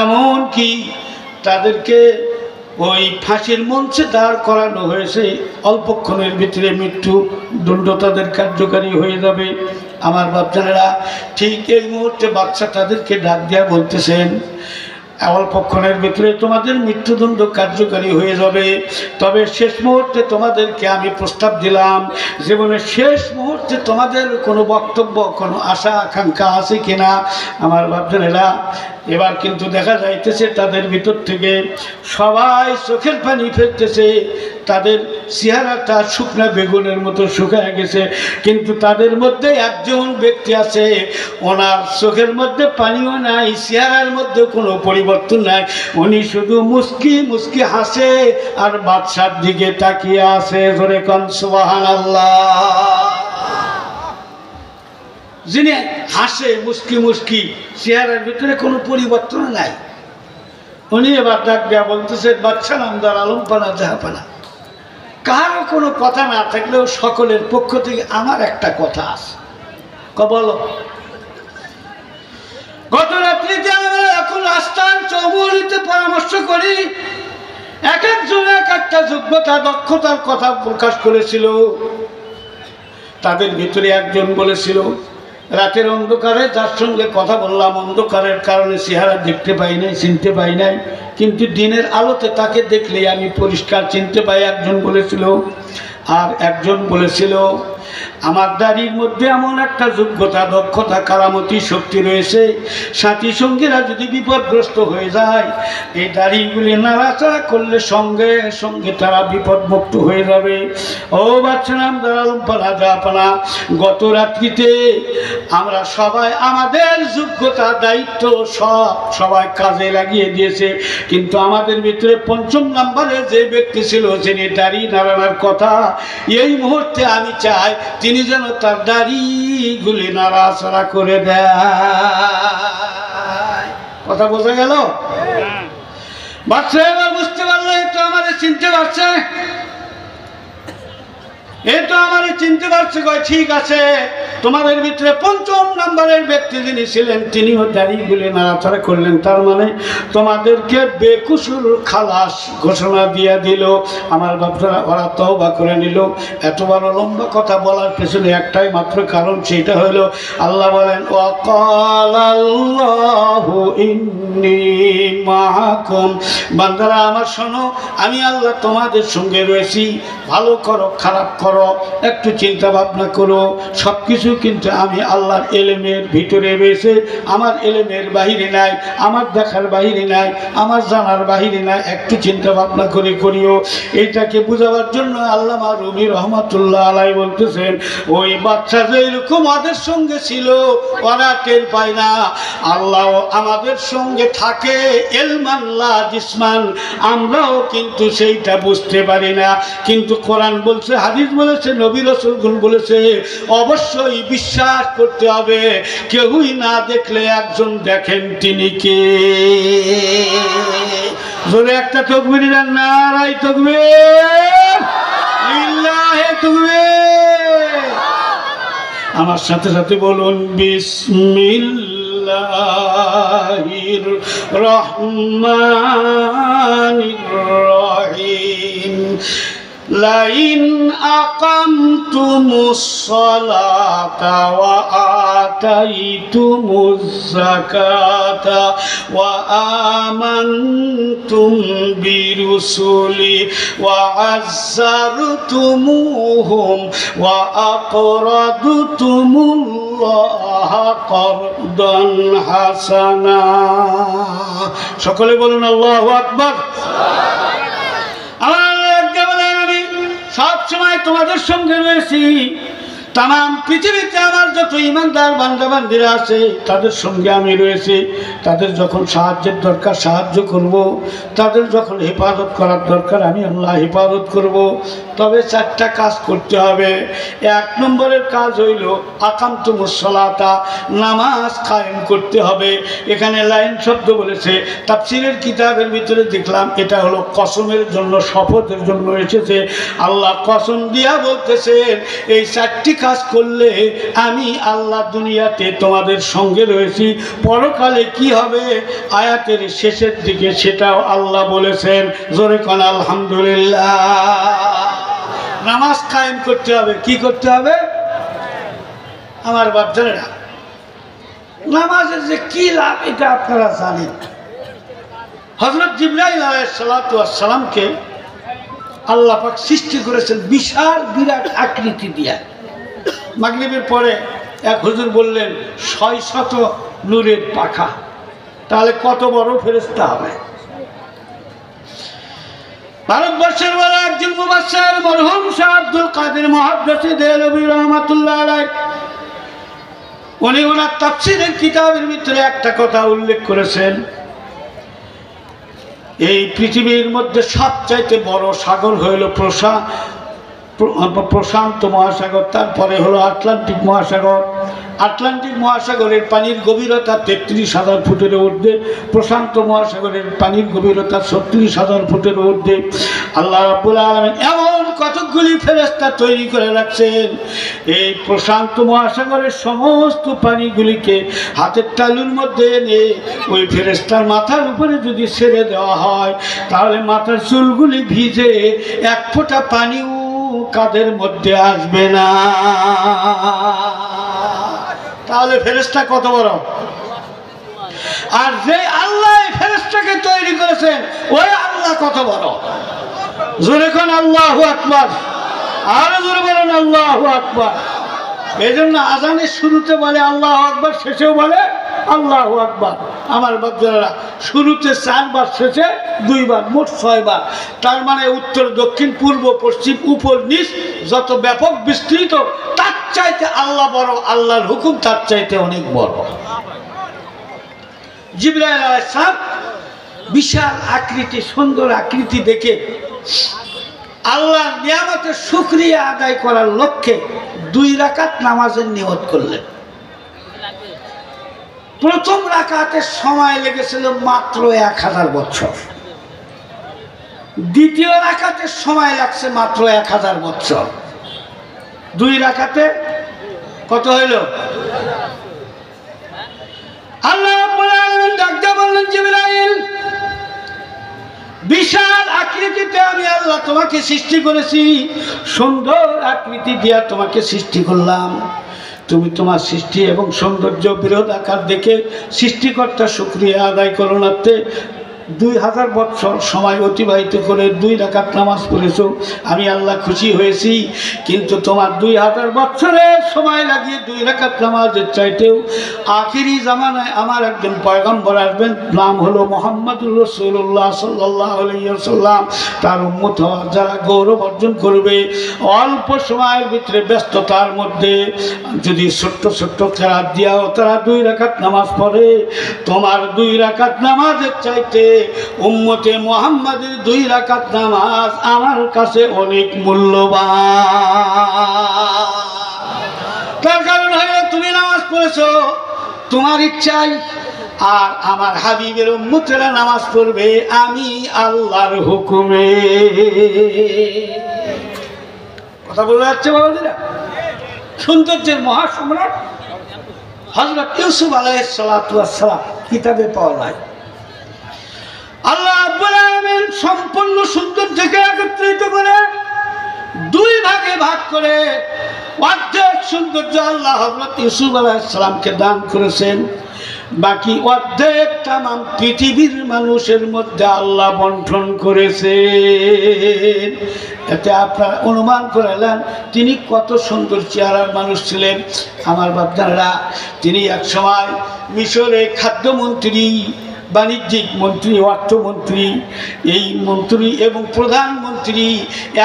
S1: এমন কি তাদেরকে ওই ফাঁসির মঞ্চে দাঁড় করানো হয়েছে, অল্পক্ষণের ভিতরে মৃত্যুদণ্ড তাদের কার্যকারী হয়ে যাবে। আমার বাচ্চারা ঠিক এই মুহূর্তে বাচ্চা তাদেরকে ডাক দিয়া বলতেছেন অল্পক্ষণের ভিতরে তোমাদের মৃত্যুদণ্ড কার্যকারী হয়ে যাবে। তবে শেষ মুহূর্তে তোমাদেরকে আমি প্রস্তাব দিলাম, জীবনের শেষ মুহূর্তে তোমাদের কোনো বক্তব্য, কোনো আশা আকাঙ্ক্ষা আছে কিনা আমার ভাবছেনেরা। এবার কিন্তু দেখা যাইতেছে তাদের ভিতর থেকে সবাই চোখের পানি ফেলতেছে, তাদের চেহারাটা শুকনা বেগুনের মতো শুকায় গেছে। কিন্তু তাদের মধ্যে একজন ব্যক্তি আছে, ওনার চোখের মধ্যে পানিও নাই, চেহারার মধ্যে কোনো পরিবর্তন নাই, উনি শুধু মুস্কি মুস্কি হাসে আর বাদশার দিকে তাকিয়ে আছে। ধরে কোন সুবহানাল্লাহ। যিনি হাসে মুস্কি মুস্কি, চেহারার ভিতরে কোনো পরিবর্তন নাই, উনি এবার ডাক দেয়া বলতেছে, বাদশা নামদার আলম পানা জাহাপানা, কারো কোনো কথা না থাকলেও সকলের পক্ষ থেকে আমার একটা কথা আছে। বলো। গত রাত্রিতে আমরা এখন আস্থান চৌমুহনীতে পরামর্শ করি, এক একজন এক একটা যোগ্যতা দক্ষতার কথা প্রকাশ করেছিল। তাদের ভিতরে একজন বলেছিল, রাতের অন্ধকারে যার সঙ্গে কথা বললাম, অন্ধকারের কারণে চেহারা দেখতে পাই নাই, চিনতে পাই নাই, কিন্তু দিনের আলোতে তাকে দেখলে আমি পরিষ্কার চিনতে পাই, একজন বলেছিল। আর একজন বলেছিল, আমার দাড়ির মধ্যে এমন একটা যোগ্যতা, দক্ষতা, কারামতি শক্তি রয়েছে, সাথী সঙ্গীরা যদি বিপদগ্রস্ত হয়ে যায়, এই দাড়িগুলি নাড়াচাড়া করলে সঙ্গে সঙ্গে তারা বিপদমুক্ত হয়ে যাবে। ও বাচ্চা নাম দাঁড়ালুম্পানা জাপানা, গত রাত্রিতে আমরা সবাই আমাদের যোগ্যতা, দায়িত্ব সবাই কাজে লাগিয়ে দিয়েছে, কিন্তু আমাদের ভিতরে পঞ্চম নম্বরে যে ব্যক্তি ছিল, যিনি দাড়ি নাড়ানোর কথা, এই মুহূর্তে আমি চাই তিনি যেন তার দাড়িগুলি নাড়াচাড়া করে দেয়। কথা বোঝা গেল? বাচ্চা এবার বুঝতে পারলো, এই তো আমাদের চিনতে পারছে, এই তো আমাদের চিনতে পারছে। কয় ঠিক আছে, তোমাদের ভিতরে পঞ্চম নম্বরের ব্যক্তি যিনি ছিলেন, তিনিও দাড়িগুলি নাড়াচাড়া করলেন, তার মানে তোমাদেরকে বেকুসুর খালাস ঘোষণা দিয়ে দিল। আমার বাপরা ওরা তওবা করে নিল। এত বড় লম্বা কথা বলার পেছনে একটাই মাত্র কারণ, সেটা হলো আল্লাহ বলেন, ওয়াকালাল্লাহু ইন্নী মাআকুম, বান্দারা আমার শোনো, আমি আল্লাহ তোমাদের সঙ্গে রয়েছি, ভালো করো খারাপ করো, একটু চিন্তা ভাবনা করো, সব কিছু কিন্তু আমি আল্লাহর এলেমের ভিতরে রয়েছে, আমার এলেমের বাহিরে নাই, আমার দেখার বাহিরে নাই, আমার জানার বাহিরে নাই, একটু চিন্তা ভাবনা করে করিও। এইটাকে বোঝাবার জন্য আল্লামা রুমি রহমাতুল্লাহ আলাইহি বলতেছেন, ওই বাচ্চা যেরকম ওদের সঙ্গে ছিল ওরা টের পায় না, আল্লাহ আমাদের সঙ্গে থাকে, এলমান লা জিসমান, আমরাও কিন্তু সেইটা বুঝতে পারি না। কিন্তু কোরআন বলছে, হাদিস বলেছে, নবী রাসূলগণ বলেছে, অবশ্যই বিশ্বাস করতে হবে, কেউই না দেখলে একজন দেখেন, তিনি কে? জোরে একটা তাকবীর দেন, নারায়ে তাকবীর, লিল্লাহি তাকবীর। আমার সাথে সাথে বলুন, বিসমিল্লাহির রহমানির রহিম। লাইন আকামতুমুস সালাতা ওয়া আতাইতুমুজ যাকাতা ওয়া আমানতুম বিরুসুলি ওয়া আযযারতুমুহুম ওয়া আকরাদতুমুল্লাহা করদান হাসানা। সকলে বলুন আল্লাহু আকবার। সব সময় তোমাদের সঙ্গে রয়েছি, তাম পৃথিবীতে আমার যত ইমানদার বান্দা বান্দিরা আছে তাদের সঙ্গে আমি রয়েছি। তাদের যখন সাহায্যের দরকার সাহায্য করব, তাদের যখন হেফাজত করার দরকার আমি আল্লাহ হেফাজত করব। তবে চারটা কাজ করতে হবে। এক নম্বরের কাজ হইল আকামতুমুস সালাতা, নামাজ কায়েম করতে হবে। এখানে লাইন শব্দ বলেছে, তাফসীরের কিতাবের ভিতরে দেখলাম এটা হলো কসমের জন্য, শপথের জন্য এসেছে। আল্লাহ কসম দিয়া বলতেছেন, এই চারটি কাজ করলে আমি আল্লাহ দুনিয়াতে তোমাদের সঙ্গে রয়েছি, পরকালে কি হবে আয়াতের শেষের দিকে সেটাও আল্লাহ বলেছেন। জোরে কোন আলহামদুলিল্লাহ। নামাজ কায়েম করতে হবে। কি করতে হবে আমার বাচ্চারা? নামাজের যে কি লাভ এটা আপনারা জানেন। হযরত জিবরাইল আলাইহিস সালাতু ওয়াস সালামকে আল্লাহ পাক সৃষ্টি করেছেন বিশাল বিরাট আকৃতি দিয়া। মাগরিবের পরে এক হুজুর বললেন 600 নূরের পাখা, তাহলে কত বড় ফেরেশতা হবে। ভারতবর্ষের বড় একজন মুফাসসির মরহুম শাহ আব্দুল কাদের মুহাদ্দিস দেহলভী রাহমাতুল্লাহ আলাইহি, উনি ওনার তাফসীরের কিতাবের ভিতরে একটা কথা উল্লেখ করেছেন, এই পৃথিবীর মধ্যে সবচাইতে বড় সাগর হইল প্রশান্ত মহাসাগর, তারপরে হলো আটলান্টিক মহাসাগর। আটলান্টিক মহাসাগরের পানির গভীরতা 33,000 ফুটের ঊর্ধ্বে, প্রশান্ত মহাসাগরের পানির গভীরতা 36,000 ফুটের ঊর্ধ্বে। আল্লাহ রাব্বুল আলামিন এমন কতকগুলি ফেরেশতা তৈরি করে রাখছেন, এই প্রশান্ত মহাসাগরের সমস্ত পানিগুলিকে হাতের তালুর মধ্যে এনে ওই ফেরেশতার মাথার উপরে যদি ছেড়ে দেওয়া হয়, তাহলে মাথার চুলগুলি ভিজে এক ফোঁটা পানিও কাদের মধ্যে আসবে না। তাহলে ফেরেশতা কত বড়! আর যে আল্লাহ ফেরেশতাকে তৈরি করেছেন ওই আল্লাহ কত বড়! জোরে কোন আল্লাহু আকবার, আর জোরে বলেন আল্লাহু আকবার। এই জন্য আজানের শুরুতে বলে আল্লাহু আকবার, শেষেও বলে আল্লাহু আকবার। আমার বাচ্চারা শুরুতে 4 বার, শেষে 2 বার, মোট 6 বার। তার মানে উত্তর দক্ষিণ পূর্ব পশ্চিম উপর নিচ যত ব্যাপক বিস্তৃত, তার চাইতে আল্লাহ বড়, আল্লাহর হুকুম তার চাইতে অনেক বড়। জিবরাইল আলাইহিস সালাম বিশাল আকৃতি, সুন্দর আকৃতি দেখে আল্লাহর নিয়ামতের শুকরিয়া আদায় করার লক্ষ্যে 2 রাকাত নামাজের নিয়ত করলেন। প্রথম রাকাতের সময় লেগেছিল মাত্র 1000 বছর, দ্বিতীয় রাকাতের সময় লাগছে মাত্র 1000 বছর। 2 রাকাতে কত হইল? আল্লাহ রাব্বুল আলামিন ডাকতে বললেন, জিবরাইল, বিশাল আকৃতিতে আমি আল্লাহ তোমাকে সৃষ্টি করেছি, সুন্দর আকৃতি দিয়া তোমাকে সৃষ্টি করলাম। তুমি তোমার সৃষ্টি এবং সৌন্দর্য বৃহৎ আকার দেখে সৃষ্টিকর্তা শুকরিয়া আদায় করো নাতে 2000 বছর সময় অতিবাহিত করে 2 রাকাত নামাজ পড়েছো, আমি আল্লাহ খুশি হয়েছি। কিন্তু তোমার 2000 বছরের সময় লাগিয়ে 2 রাকাত নামাজের চাইতেও আখিরি জামানায় আমার একজন পয়গম্বর আসবেন, নাম হলো মুহাম্মদুর রাসূলুল্লাহ সাল্লাল্লাহু আলাইহি ওয়াসাল্লাম। তার উম্মত হওয়ার যারা গৌরব অর্জন করবে, অল্প সময়ের ভিতরে ব্যস্ততার মধ্যে যদি ছোট্ট ছোট্ট খেলার দিয়াও তারা 2 রাকাত নামাজ পড়ে, তোমার 2 রাকাত নামাজের চাইতে উম্মতে মুহাম্মাদের 2 রাকাত নামাজ আমার কাছে অনেক মূল্যবান। তার কারণ হলো তুমি নামাজ পড়েছো তোমার ইচ্ছায়, আর আমার হাবিবের উম্মতেরা নামাজ পড়বে আমি আল্লাহর হুকুমে। কথা বলে যাচ্ছে বাবাজিরা। সৌন্দর্যের মহাসম্রাট হযরত ইউসুফ আলাইহিস সালাতু ওয়াস সালাম কিতাবে পাওয়া যায়। আল্লাহ রাব্বুল আলামিন সম্পূর্ণ সৌন্দর্যকে একত্রিত করে 2 ভাগে ভাগ করে অর্ধেক সৌন্দর্য আল্লাহ হযরত ইউসুফ আলাইহিস সালামকে দান করেছেন, বাকি অর্ধেক তামাম পৃথিবীর মানুষের মধ্যে আল্লাহ বন্টন করেছেন। এতে আপনারা অনুমান করালেন তিনি কত সুন্দর চেহারার মানুষ ছিলেন। আমার বাচ্চারা, তিনি একসময় মিশরে খাদ্যমন্ত্রী, বাণিজ্যিক মন্ত্রী, অর্থমন্ত্রী, এই মন্ত্রী এবং প্রধানমন্ত্রী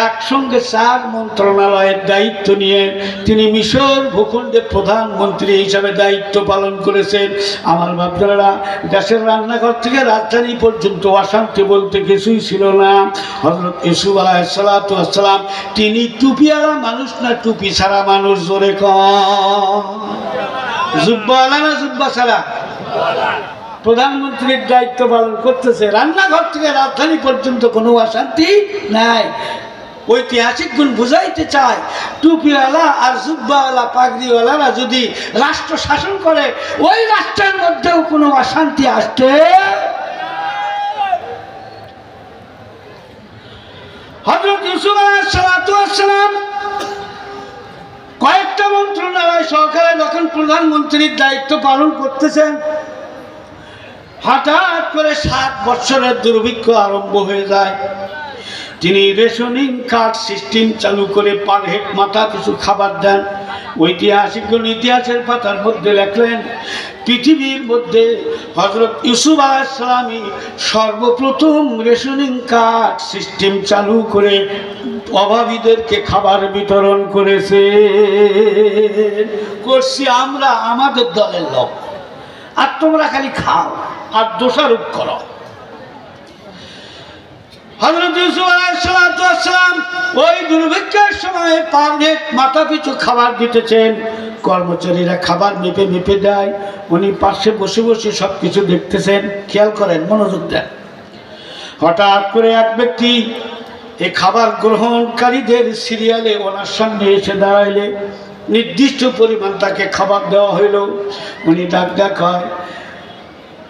S1: একসঙ্গে 4 মন্ত্রণালয়ের দায়িত্ব নিয়ে তিনি মিশর ভূখণ্ডে প্রধানমন্ত্রী হিসাবে দায়িত্ব পালন করেছেন। আমার বাচ্চারা, দেশের রান্নাঘর থেকে রাজধানী পর্যন্ত অশান্তি বলতে কিছুই ছিল না। হযরত ইউসুফ আলাইহিস সালাতু ওয়াস সালাম তিনি টুপিওয়ালা মানুষ না টুপি ছাড়া মানুষ? জোরে কম। জুব্বাওয়ালা না জুব্বা ছাড়া? প্রধানমন্ত্রীর দায়িত্ব পালন করতেছে, রান্নাঘর থেকে রাজধানী পর্যন্ত কোনো অশান্তি নাই। ঐতিহাসিক গুণ বুঝাইতে চায়, টুপিওয়ালা আর জুব্বাওয়ালা পাগড়িওয়ালারা যদি রাষ্ট্র শাসন করে ওই রাষ্ট্রের মধ্যেও কোনো অশান্তি আসতে। হযরত ইউসুফ আলাইহিস সালাতু ওয়াস সালাম কয়েকটা মন্ত্রণালয় সহকারে যখন প্রধানমন্ত্রীর দায়িত্ব পালন করতেছেন, হঠাৎ করে 7 বছরের দুর্ভিক্ষ আরম্ভ হয়ে যায়। তিনি রেশনিং কার্ড সিস্টেম চালু করে পার হেড মাথা কিছু খাবার দেন। ঐতিহাসিকগণ ইতিহাসের পাতার মধ্যে লেখলেন, পৃথিবীর মধ্যে হযরত ইউসুফ আলাইহিস সালামই সর্বপ্রথম রেশনিং কার্ড সিস্টেম চালু করে অভাবীদেরকে খাবার বিতরণ করেছে। করছি আমরা, আমাদের দলের লোক, আর তোমরা খালি খাও আর দোষারোপ করো। হযরত ইউসুফ আলাইহিস সালাম ওই দুর্ভিক্ষের সময় পার হেড মাথা পিছু খাবার দিতেছেন। কর্মচারীরা খাবার মেপে মেপে দেয়, উনি পাশে বসে বসে সব কিছু দেখতেছেন। খেয়াল করেন, মনোযোগ দেন। হঠাৎ করে এক ব্যক্তি এই খাবার গ্রহণকারীদের সিরিয়ালে ওনার সামনে এসে দাঁড়াইলে নির্দিষ্ট পরিমাণ তাকে খাবার দেওয়া হইল। উনি ডাক কয়,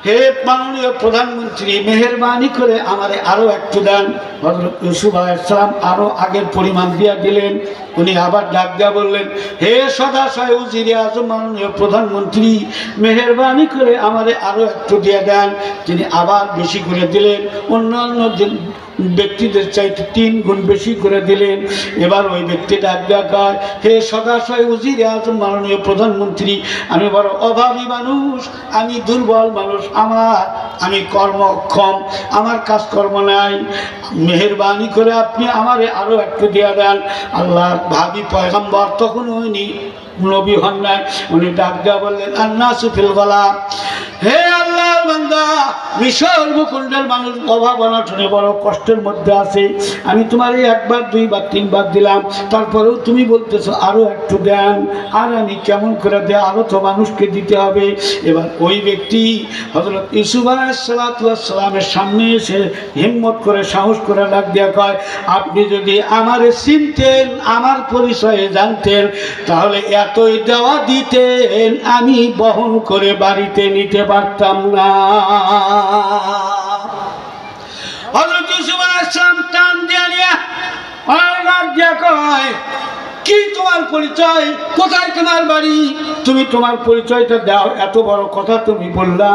S1: হে মাননীয় প্রধানমন্ত্রী, মেহেরবানি করে আমারে আরো একটু দেন। হযরত ইউসুফ আলাইহিস সালাম আরো আগের পরিমাণ দিয়া দিলেন। উনি আবার ডাক দিয়া বললেন, হে সদাশয় উজিরে আজম মাননীয় প্রধানমন্ত্রী, মেহেরবানি করে আমারে আরো একটু দিয়ে দেন। তিনি আবার বেশি করে দিলেন, অন্যান্য ব্যক্তিদের চাইতে 3 গুণ বেশি করে দিলেন। এবার ওই ব্যক্তি ডাক কয়, হে সদাশয় উজিরে আজম মাননীয় প্রধানমন্ত্রী, আমি বড় অভাবী মানুষ, আমি দুর্বল মানুষ, আমি কর্মক্ষম, আমার কাজকর্ম নাই, মেহেরবানি করে আপনি আমারে আরো একটু দিয়ে দেন। আল্লাহ ভাবি পয়গম্বর তখন উনি নবী হন নাই। উনি ডাক দেওয়া বললেন, আন্নাসু ফিল গলা, হে আল্লাহর বান্দা, মিশর ভূখণ্ডের মানুষ অভাব অনটনে বড় কষ্টের মধ্যে আছে। আমি তোমারে 1 বার 2 বার 3 বার দিলাম, তারপরেও তুমি বলতেছো আরো একটু দেন। আর আমি কেমন করে দেয়, আরো তো মানুষকে দিতে হবে। এবার ওই ব্যক্তি হযরত ইউসুফ আলাইহিস সালামের সামনে এসে হিম্মত করে সাহস করে ডাক দেওয়া কয়, আপনি যদি আমারে চিনতেন, আমার পরিচয়ে জানতেন, তাহলে এতই দেওয়া দিতেন আমি বহন করে বাড়িতে নিতে পারতাম না। হযরত ইউসুফ আলাইহিস সালাম টান দিয়া নিয়ে কয়, কি তোমার পরিচয়, কোথায় তোমার বাড়ি, তুমি তোমার পরিচয়টা দাও। এত বড় কথা তুমি বললা,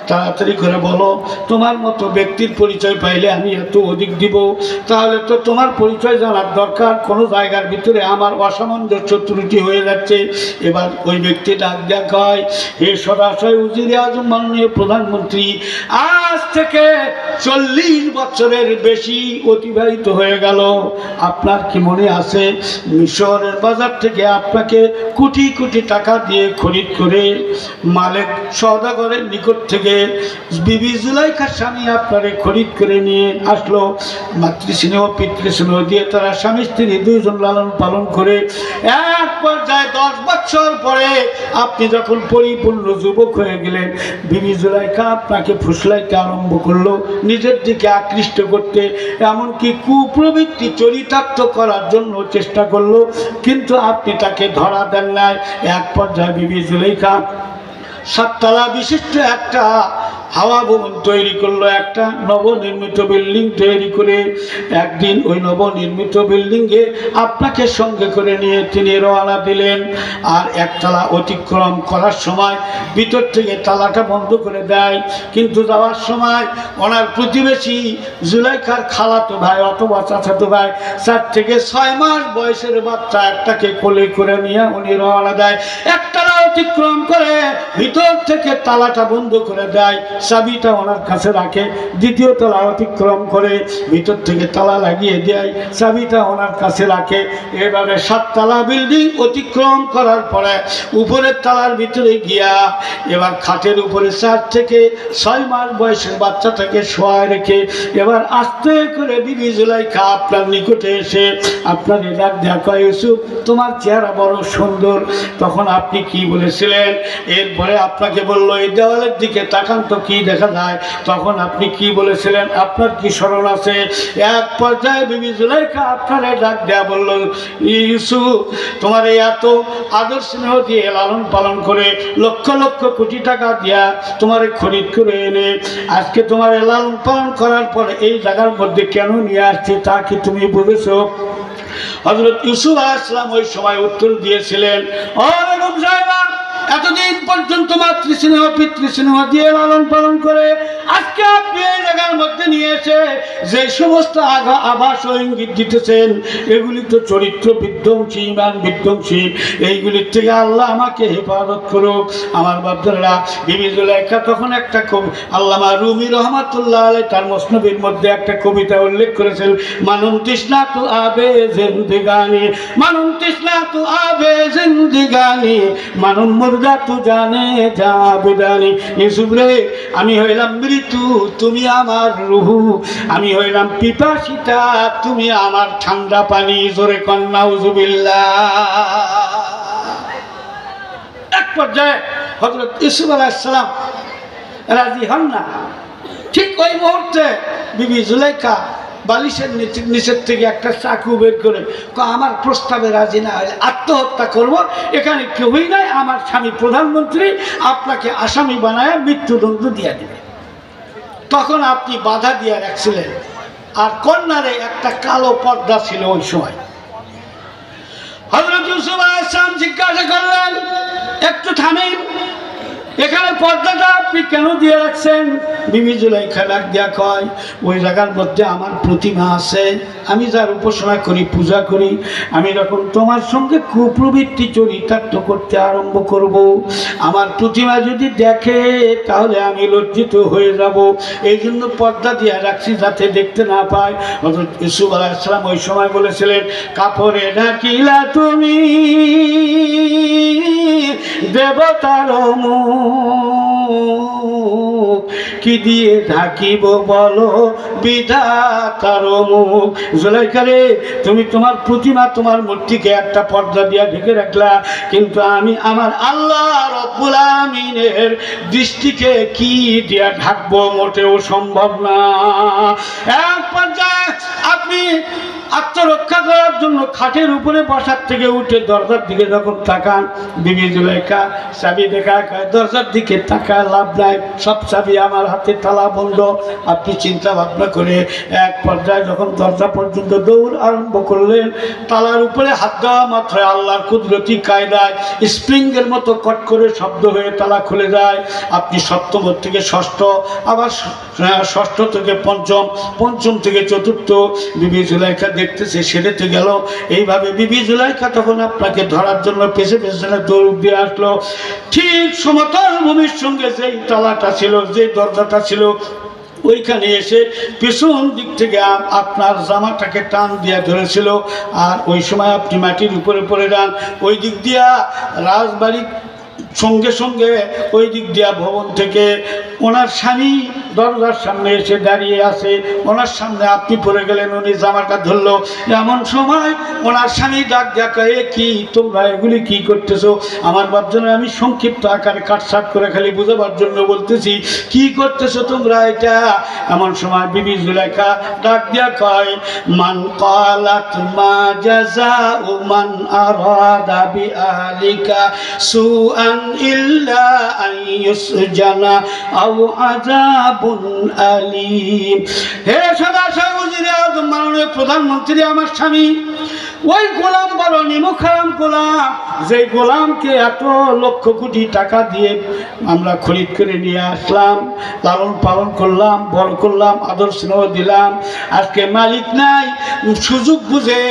S1: তাড়াতাড়ি করে বলো। তোমার মতো ব্যক্তির পরিচয় পাইলে আমি এত অধিক দিব, তাহলে তো তোমার পরিচয় জানার দরকার। কোনো জায়গার ভিতরে আমার অসামঞ্জস্য ত্রুটি হয়ে যাচ্ছে। এবার ওই ব্যক্তি ডাক দেয়া কয়, হে সদাশয় উজিরে আজম মাননীয় প্রধানমন্ত্রী, আজ থেকে 40 বছরের বেশি অতিবাহিত হয়ে গেল। আপনার কি মনে আছে, মিশরের বাজার থেকে আপনাকে কোটি কোটি টাকা দিয়ে খরিদ করে মালিক সওদাগরের নিকট থেকে বিবি জুলাইখার স্বামী আপনারে খরিদ করে নিয়ে আসলো। মাতৃস্নেহ পিতৃস্নেহ দিয়ে তারা স্বামী স্ত্রী 2 জন লালন পালন করে এক পর্যায়ে 10 বছর পরে আপনি যখন পরিপূর্ণ যুবক হয়ে গেলেন, বিবি জুলাইখা আপনাকে ফুসলাইতে আরম্ভ করলো, নিজের দিকে আকৃষ্ট করতে, এমনকি কুপ্রবৃত্তি চরিতার্থ করার জন্য চেষ্টা করলো, কিন্তু আপনি তাকে ধরা দেন নাই। এক পর্যায়ে বিবি জুলাইখা 7 তলা বিশিষ্ট একটা হাওয়া ভবন তৈরি করলো, একটা নবনির্মিত বিল্ডিং তৈরি করে একদিন ওই নবনির্মিত বিল্ডিংয়ে আপনাকে সঙ্গে করে নিয়ে তিনি রওনা দিলেন। আর 1 তলা অতিক্রম করার সময় ভিতর থেকে তালাটা বন্ধ করে দেয়, কিন্তু যাওয়ার সময় ওনার প্রতিবেশী জুলাইখার খালাতো ভাই অথবা চাচাতো ভাই 4 থেকে 6 মাস বয়সের বাচ্চা একটাকে কোলে করে নিয়ে উনি রওনা দেয়। 1 তলা অতিক্রম করে ভিতর থেকে তালাটা বন্ধ করে দেয়, চাবিটা ওনার কাছে রাখে। 2য় তলা অতিক্রম করে ভিতর থেকে তালা লাগিয়ে দেয়, চাবিটা ওনার কাছে রাখে। এবারে 7 তলা বিল্ডিং অতিক্রম করার পরে উপরের তালার ভিতরে গিয়া এবার খাটের উপরে 4 থেকে 6 মাস বয়সের বাচ্চাটাকে শোয়ায় রেখে এবার আস্তে করে বিবি জুলাইখা আপনার নিকটে এসে আপনার ডাক দেয়া কয়, ইউসুফ তোমার চেহারা বড় সুন্দর। তখন আপনি কি বলেছিলেন? এরপরে আপনাকে বললো এই দেওয়ালের দিকে তাকান তো কি দেখা যায়। তখন আপনি কি বলেছিলেন? আপনার কি স্মরণ আছে? এক পর্যায়ে বিবি জুলাইখা আপনারে ডাক দেয়া বলল, ইউসুফ তোমার এত আদর স্নেহ দিয়ে লালন পালন করে লক্ষ লক্ষ কোটি টাকা দিয়া তোমারে খরিদ করে এনে আজকে তোমার লালন পালন করার পরে এই জায়গার মধ্যে কেন নিয়ে আসছে তা কি তুমি বুঝেছো? হযরত ইউসুফ আলাইহিস সালাম ওই সময় উত্তর দিয়েছিলেন, ও বেগম সাহেবা, এতদিন পর্যন্ত মাতৃস্নেহ পিতৃস্নেহ দিয়ে লালন পালন করে আজকে আপনি এই জায়গার মধ্যে নিয়ে এসে যে সমস্ত আভাস ও ইঙ্গিত দিতেছেন এগুলি তো চরিত্র বিধ্বংসী, ইমান বিধ্বংসী। এইগুলির থেকে আল্লাহ আমাকে হেফাজত করুক। আমার বাপদারা বিবি জুলাইখা তখন একটা কবি আল্লামা রুমি রহমাতুল্লাহ আলাইহি তার মসনবির মধ্যে একটা কবিতা উল্লেখ করেছেন, মানুম তৃষ্ণা তু আবে জিন্দেগানি, মানুম তৃষ্ণা তু আবে জিন্দেগানি, মানুম মুর্দা তু জানে জাবেদানি। ইউসুফ রে, আমি হইলাম মৃত্যু, তুমি আমার রুহু, আমি হইলাম পিপাসিতা, তুমি আমার ঠান্ডা পানি। জোরে কন্যা নাউজুবিল্লাহ। এক পর্যায়ে হযরত ইউসুফ আলাইহিস সালাম রাজি হন না। ঠিক ওই মুহূর্তে বিবি জুলাইখা বালিশের নিচের থেকে একটা চাকু বের করে আমার প্রস্তাবে রাজি না হলে আত্মহত্যা করব, এখানে কেউই নাই, আমার স্বামী প্রধানমন্ত্রী, আপনাকে আসামি বানায় মৃত্যুদণ্ড দিয়ে দেবে। তখন আপনি বাধা দিয়ে রাখছিলেন, আর কন্যারে একটা কালো পর্দা ছিল ওই সময়। হযরত ইউসুফ আলাইহিস সালাম জিজ্ঞাসা করলেন, একটু থামেন, এখানে পর্দাটা আপনি কেন দিয়ে রাখছেন? বিবি জুলাইখা ডাক দিয়া কয়, ওই জায়গার মধ্যে আমার প্রতিমা আছে, আমি যার উপাসনা করি, পূজা করি, আমি যখন তোমার সঙ্গে কুপ্রবৃত্তি চরিতার্থ করতে আরম্ভ করব, আমার প্রতিমা যদি দেখে তাহলে আমি লজ্জিত হয়ে যাব, এই জন্য পর্দা দিয়ে রাখছি যাতে দেখতে না পায়। হযরত ইউসুফ আলাইহিস সালাম ওই সময় বলেছিলেন, কাপড়ে ঢাকিলা তুমি দেবতার মুখ, কি দিয়ে ঢাকিব বলো বিধাতার মুখ। জুলাইখা রে, তুমি তোমার প্রতিমা, তোমার মূর্তিকে একটা পর্দা দিয়ে ঢেকে রাখলা, কিন্তু আমি আমার আল্লাহ রব্বুল আমিনের দৃষ্টিকে কি দিয়ে ঢাকবো? মোটেও সম্ভব না। এক পর্যায়ে আপনি আত্মরক্ষা করার জন্য খাটের উপরে বসার থেকে উঠে দরজার দিকে যখন তাকান, বিবি জুলাইখা চাবি দেখা দরজার দিকে তাকা লাভ নাই, সব চাবি আমার হাতে, তালা বন্ধ। আপনি চিন্তা ভাবনা করে এক পর্যায়ে যখন দরজা পর্যন্ত দৌড় আরম্ভ করলেন, তালার উপরে হাত দেওয়া মাত্র আল্লাহর কুদরতি কায়দায় স্প্রিংয়ের মতো কট করে শব্দ হয়ে তালা খুলে যায়। আপনি সপ্তম থেকে ষষ্ঠ, আবার ষষ্ঠ থেকে পঞ্চম, পঞ্চম থেকে চতুর্থ, বিবি জুলাইখা দেখতেছে সেরেতে গেল। এইভাবে বিবি জুলাইখা তখন আপনাকে ধরার জন্য পেছনে পেছনে দৌড় দিয়ে আসলো। ঠিক সমতল ভূমির সঙ্গে যেই তালাটা ছিল, যে দরজাটা ছিল, ওইখানে এসে পেছন দিক থেকে আপনার জামাটাকে টান দিয়ে ধরেছিল। আর ওই সময় আপনি মাটির উপরে পড়ে যান। ওই দিক দিয়া রাজবাড়ি, সঙ্গে সঙ্গে ওই দিক দিয়া ভবন থেকে ওনার স্বামী দরজার সামনে এসে দাঁড়িয়ে আছে, ওনার সামনে আপনি পড়ে গেলেন, উনি জামাটা ধরলো। এমন সময় ওনার স্বামী ডাক দেখা, এ কি তোমরা এগুলি কি করতেছো? আমার বাপজন, আমি সংক্ষিপ্ত আকারে কাটসাট করে খালি বোঝাবার জন্য বলতেছি, কি করতেছো তোমরা এটা? এমন সময় বিবি জুলাইখা ডাক দিয়া কয়, মান ক্বালাত মা জাযাউ মান আরাদা বিআলিকা সুআন ইল্লা আন ইউসজানা আও আযাবুন আলীম। হে সদাশয় ওজিরে আজম, মাননীয় প্রধানমন্ত্রী, আমার স্বামী ওই গোলাম বড় নিমক হারাম গোলাম, যে গোলামকে এত লক্ষ কোটি টাকা দিয়ে আমরা খরিদ করে নিয়ে আসলাম, লালন পালন করলাম, বড় করলাম, আদর স্নেহ দিলাম, আজকে মালিক নাই, সুযোগ বুঝে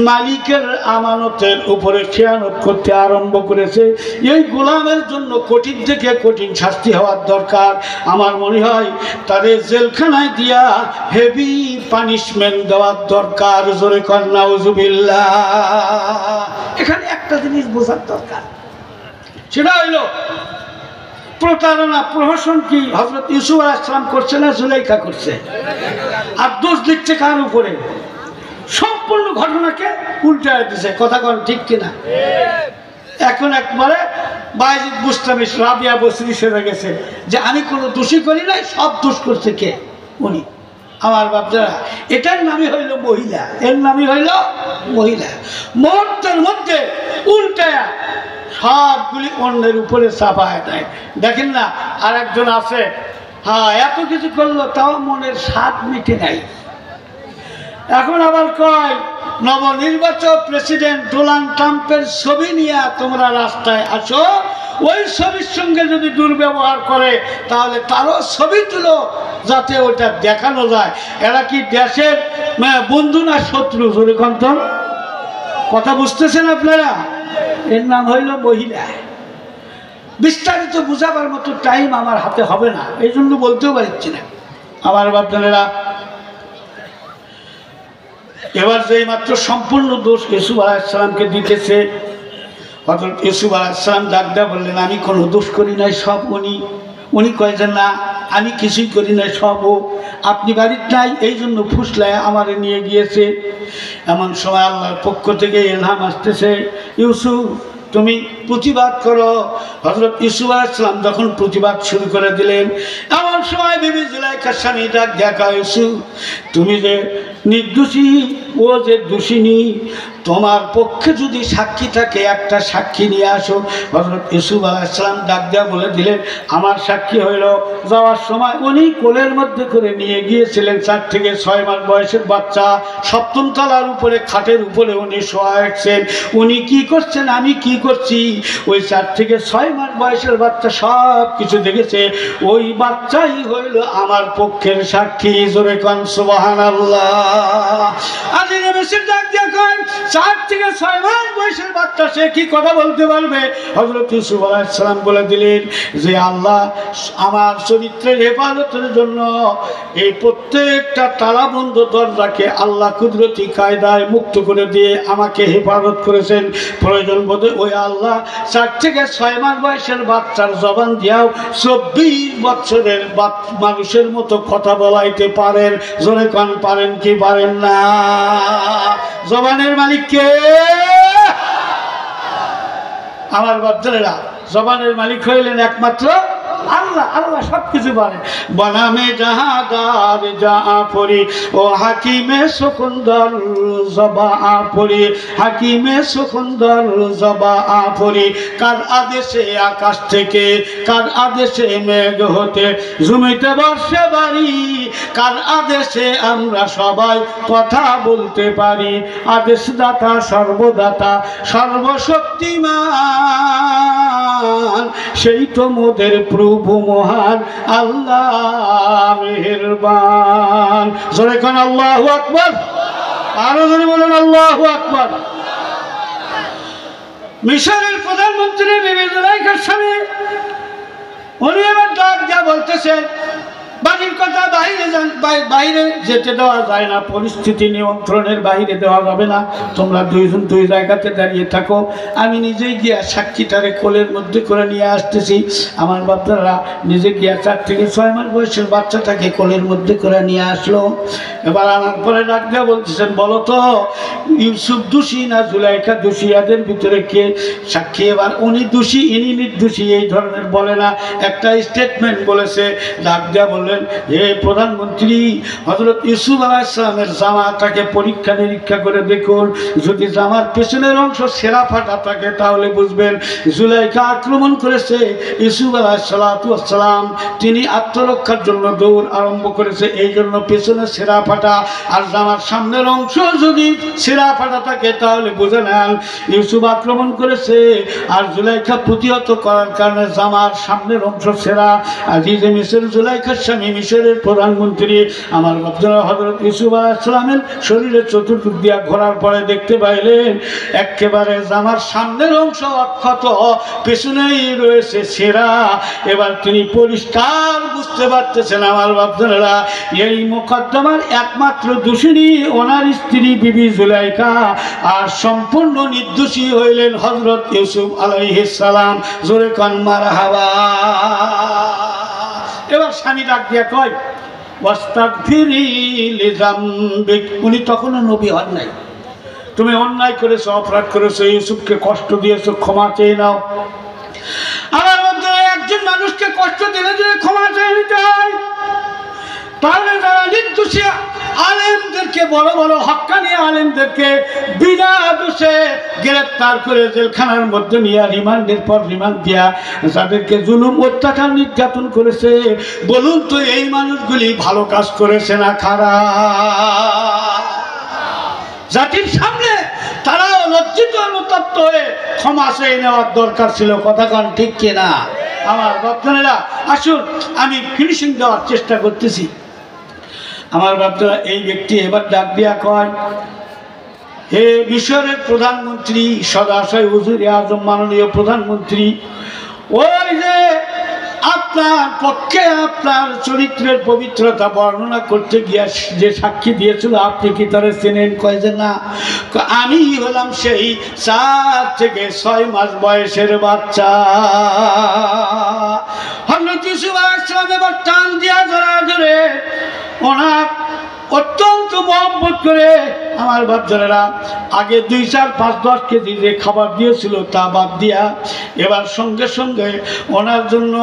S1: মালিকের আমানতের উপরে খেয়ানত করতে আরম্ভ করেছে। এই গোলামের জন্য কঠিন থেকে কঠিন শাস্তি হওয়ার দরকার। আমার মনে হয় তাদের জেলখানায় দিয়া হেভি পানিশমেন্ট দেওয়ার দরকার। জোরে কর নাউজুবিল্লাহ। এখানে একটা জিনিস বোঝার দরকার, সেটা হইল প্রতারণা, প্রহসন কি হযরত ইউসুফ আলাইহিস সালাম করছে না জুলাইখা করছে? আর দোষ দিচ্ছে কার উপরে? সম্পূর্ণ ঘটনাকে উল্টায় দিছে। কথা কন ঠিক কিনা? এখন একবারে বায়েজিদ বুস্তামি রাবিয়া বসরি সেরে গেছে যে আমি কোনো দোষী করি নাই, সব দোষ করছে কে? উনি। আমার বাপজারা, এটার নামই হইল মহিলা, এর নামই হইল মহিলা। মুহূর্তের মধ্যে উল্টায়া সবগুলি অন্যের উপরে চাপায় দেয়। দেখেন না, আর একজন আছে, হ্যাঁ এত কিছু করলো তাও মনের স্বাদ মিটে নাই। এখন আবার কয় নবনির্বাচিত প্রেসিডেন্ট ডোনাল্ড ট্রাম্পের ছবি নিয়ে তোমরা রাস্তায় আসো, ওই ছবির সঙ্গে যদি দুর্ব্যবহার করে তাহলে তারও ছবি তুলো, যাতে ওটা দেখানো যায়। এরা কি দেশের বন্ধু না শত্রু? জোরে কন্তন কথা বুঝতেছেন আপনারা? এর নাম হইল মহিলা। বিস্তারিত বুঝাবার মতো টাইম আমার হাতে হবে না, এই জন্য বলতেও পারছি না। আমার বাপদানেরা, এবার যে মাত্র সম্পূর্ণ দোষ ইউসুফ আলাইহিস সালামকে দিতেছে, হযরত ইউসুফ আলাইহিস সালাম ডাক দিয়ে বললেন, আমি কোনো দোষ করি নাই, সব উনি কয় যে না, আমি কিছুই করি নাই, সব ও। আপনি বাড়ির নাই, এই জন্য ফুসলায় আমারে নিয়ে গিয়েছে। এমন সময় আল্লাহর পক্ষ থেকে ইলহাম আসতেছে, ইউসুফ তুমি প্রতিবাদ করো। হযরত ইউসুফ আলাইহিস সালাম যখন প্রতিবাদ শুরু করে দিলেন, এমন সময় বিবি জুলাইখার স্বামী ডাক দেখা, ইউসুফ তুমি যে নির্দোষী, ও যে দোষিনী, তোমার পক্ষে যদি সাক্ষী থাকে একটা সাক্ষী নিয়ে আসো। হযরত ইউসুফ আলাইহিস সালাম ডাক দেয়া বলে দিলেন, আমার সাক্ষী হইল যাওয়ার সময় উনি কোলের মধ্যে করে নিয়ে গিয়েছিলেন 4 থেকে 6 মাস বয়সের বাচ্চা, 7ম তলার উপরে খাটের উপরে উনি শোয়া রাখছেন। উনি কি করছেন, আমি কি করছি, ওই 4 থেকে 6 মাস বয়সের বাচ্চা সব কিছু দেখেছে। ওই বাচ্চাই হইল আমার পক্ষের সাক্ষী। জোরে কোন সুবহানাল্লাহ। আজিজে মিসর ডাক দিয়া কয়, 4 থেকে 6 মাস বয়সের বাচ্চা, সে কি কথা বলতে পারবে? হযরত ইউসুফ আলাইহিস সালাম বলে দিলেন যে আল্লাহ আমার চরিত্রের হেফাজতের জন্য এই প্রত্যেকটা তালাবন্ধ দরজাকে আল্লাহ কুদরতি কায়দায় মুক্ত করে দিয়ে আমাকে হেফাজত করেছেন। প্রয়োজন বোধে ওই আল্লাহ 4 থেকে 6 মাস বয়সের বাচ্চার জবান দিয়াও 24 বছরের মানুষের মতো কথা বলাইতে পারেন। জোরে কোন পারেন কি পারেন না? জবানের মালিক কে? আমার বাচ্চারা, জবানের মালিক হইলেন একমাত্র আল্লাহ। আল্লাহ সবকিছু পারেন। বনামে জাহাদার জাফরি ও হাকিমে সুকুন্দর জবা আপরি, হাকিমে সুকুন্দর জবা আপরি, কার আদেশে আকাশ থেকে, কার আদেশে মেঘ হতে জমিতে বর্ষে বাড়ি, কার আদেশে আমরা সবাই কথা বলতে পারি। আদেশদাতা সর্বদাতা সর্বশক্তিমান, সেই তো মোদের প্রভু মহান আল্লাহ মেহেরবান। জোরে কোন আল্লাহু আকবার। আরো জোরে বলেন আল্লাহু আকবার। মিশরের প্রধানমন্ত্রী বিবি জুলাইখার স্বামী, উনি এবার ডাক যা বলতেছেন, বাড়ির কথা বাইরে যেতে দেওয়া যায় না, পরিস্থিতি নিয়ন্ত্রণের বাইরে দেওয়া যাবে না, তোমরা দুইজন দুই জায়গাতে দাঁড়িয়ে থাকো, আমি নিজেই গিয়া সাক্ষীটারে কোলের মধ্যে করে নিয়ে আসতেছি। আমার বাচ্চারা নিজে গিয়া 4 থেকে 6 মাস বয়সের বাচ্চাটাকে কোলের মধ্যে করে নিয়ে আসলো। এবার আনার পরে ডাক দেওয়া বলতেছেন, বলো তো ইউসুফ দোষী না জুলাইখা দোষী, এদের ভিতরে কে সাক্ষী? এবার উনি দোষী ইনি নির্দোষী এই ধরনের বলে না, একটা স্টেটমেন্ট বলেছে। ডাক দেওয়া বললেন, হে প্রধানমন্ত্রী, হযরত ইউসুফ আলাইহিস সালামের জামাটাকে পরীক্ষা নিরীক্ষা করে দেখুন, যদি জামার পেছনের অংশ ছেঁড়া ফাটা থাকে তাহলে বুঝবেন জুলাইখা আক্রমণ করেছে ইউসুফ আলাইহিস সালাম, তিনি আত্মরক্ষার জন্য দৌড় আরম্ভ করেছে, এই জন্য পেছনে ছেঁড়া ফাটা। আর জামার সামনের অংশ যদি ছেঁড়া ফাটা থাকে তাহলে বুঝে নেন ইউসুফ আক্রমণ করেছে, আর জুলাইখা প্রতিহত করার কারণে জামার সামনের অংশ ছেঁড়া। আজিজে মিসর জুলাইখার স্বামী মিশরের প্রধানমন্ত্রী, আমার বাচ্চারা হযরত ইউসুফ আলাইহিস সালামের শরীরে চতুর্দিক দিয়া ঘোরার পরে দেখতে পাইলেন একেবারে জামার সামনের অংশ অক্ষত, পেছনেই রয়েছে ছেঁড়া। এবার তিনি পরিষ্কার বুঝতে পারতেছেন আমার বাচ্চারা, এই মোকদ্দমার একমাত্র দোষিনী ওনার স্ত্রী বিবি জুলাইখা, আর সম্পূর্ণ নির্দোষী হইলেন হযরত ইউসুফ আলাইহিস সালাম। জোরে কোন মারহাবা। এবার স্বামী ডাক দিয়া কয়, ওয়াস্তাগফিরি লিযামবিক, উনি তখনও নবী হন নাই, তুমি অন্যায় করেছো, অপরাধ করেছো, ইউসুফকে কষ্ট দিয়েছো, ক্ষমা চেয়ে নাও। আমার মধ্যে একজন মানুষকে কষ্ট দিলে যদি ক্ষমা চেয়ে নিতে হয়, তাহলে যারা নির্দোষী আলেমদেরকে, বড় বড় হক্কানি আলেমদেরকে বিনা দোষে গ্রেপ্তার করে জেলখানার মধ্যে নিয়ে রিমান্ডের পর রিমান্ড দিয়া যাদেরকে জুলুম অত্যাচার নির্যাতন করেছে, বলুন তো এই মানুষগুলি ভালো কাজ করেছে না খারাপ? জাতির সামনে তারাও লজ্জিত অনুতপ্ত হয়ে ক্ষমা চেয়ে নেওয়ার দরকার ছিল। কথা কন ঠিক কিনা? আমার বাপজানেরা, আসুন আমি ফিনিশিং দেওয়ার চেষ্টা করতেছি। আমার বাপজানেরা, এই ব্যক্তি এবার ডাক দিয়া কয়, হে মিশরের প্রধানমন্ত্রী সদাশয় হুজুর আজম, মাননীয় প্রধানমন্ত্রী, ওই যে আপনার পক্ষে আপনার চরিত্রের পবিত্রতা বর্ণনা করতে গিয়া যে সাক্ষী দিয়েছিল, আপনি কি তারা চেনেন? কয় যে না। আমি হলাম সেই 4 থেকে 6 মাস বয়সের বাচ্চা। হযরত ইউসুফ আলাইহিস সালাম এবার টান দিয়া ধরে ওনার অত্যন্ত মহব্বত করে, আমার বাচ্চারা আগে 2, 4, 5, 10 কেজি যে খাবার দিয়েছিল তা বাদ দিয়া এবার সঙ্গে সঙ্গে ওনার জন্য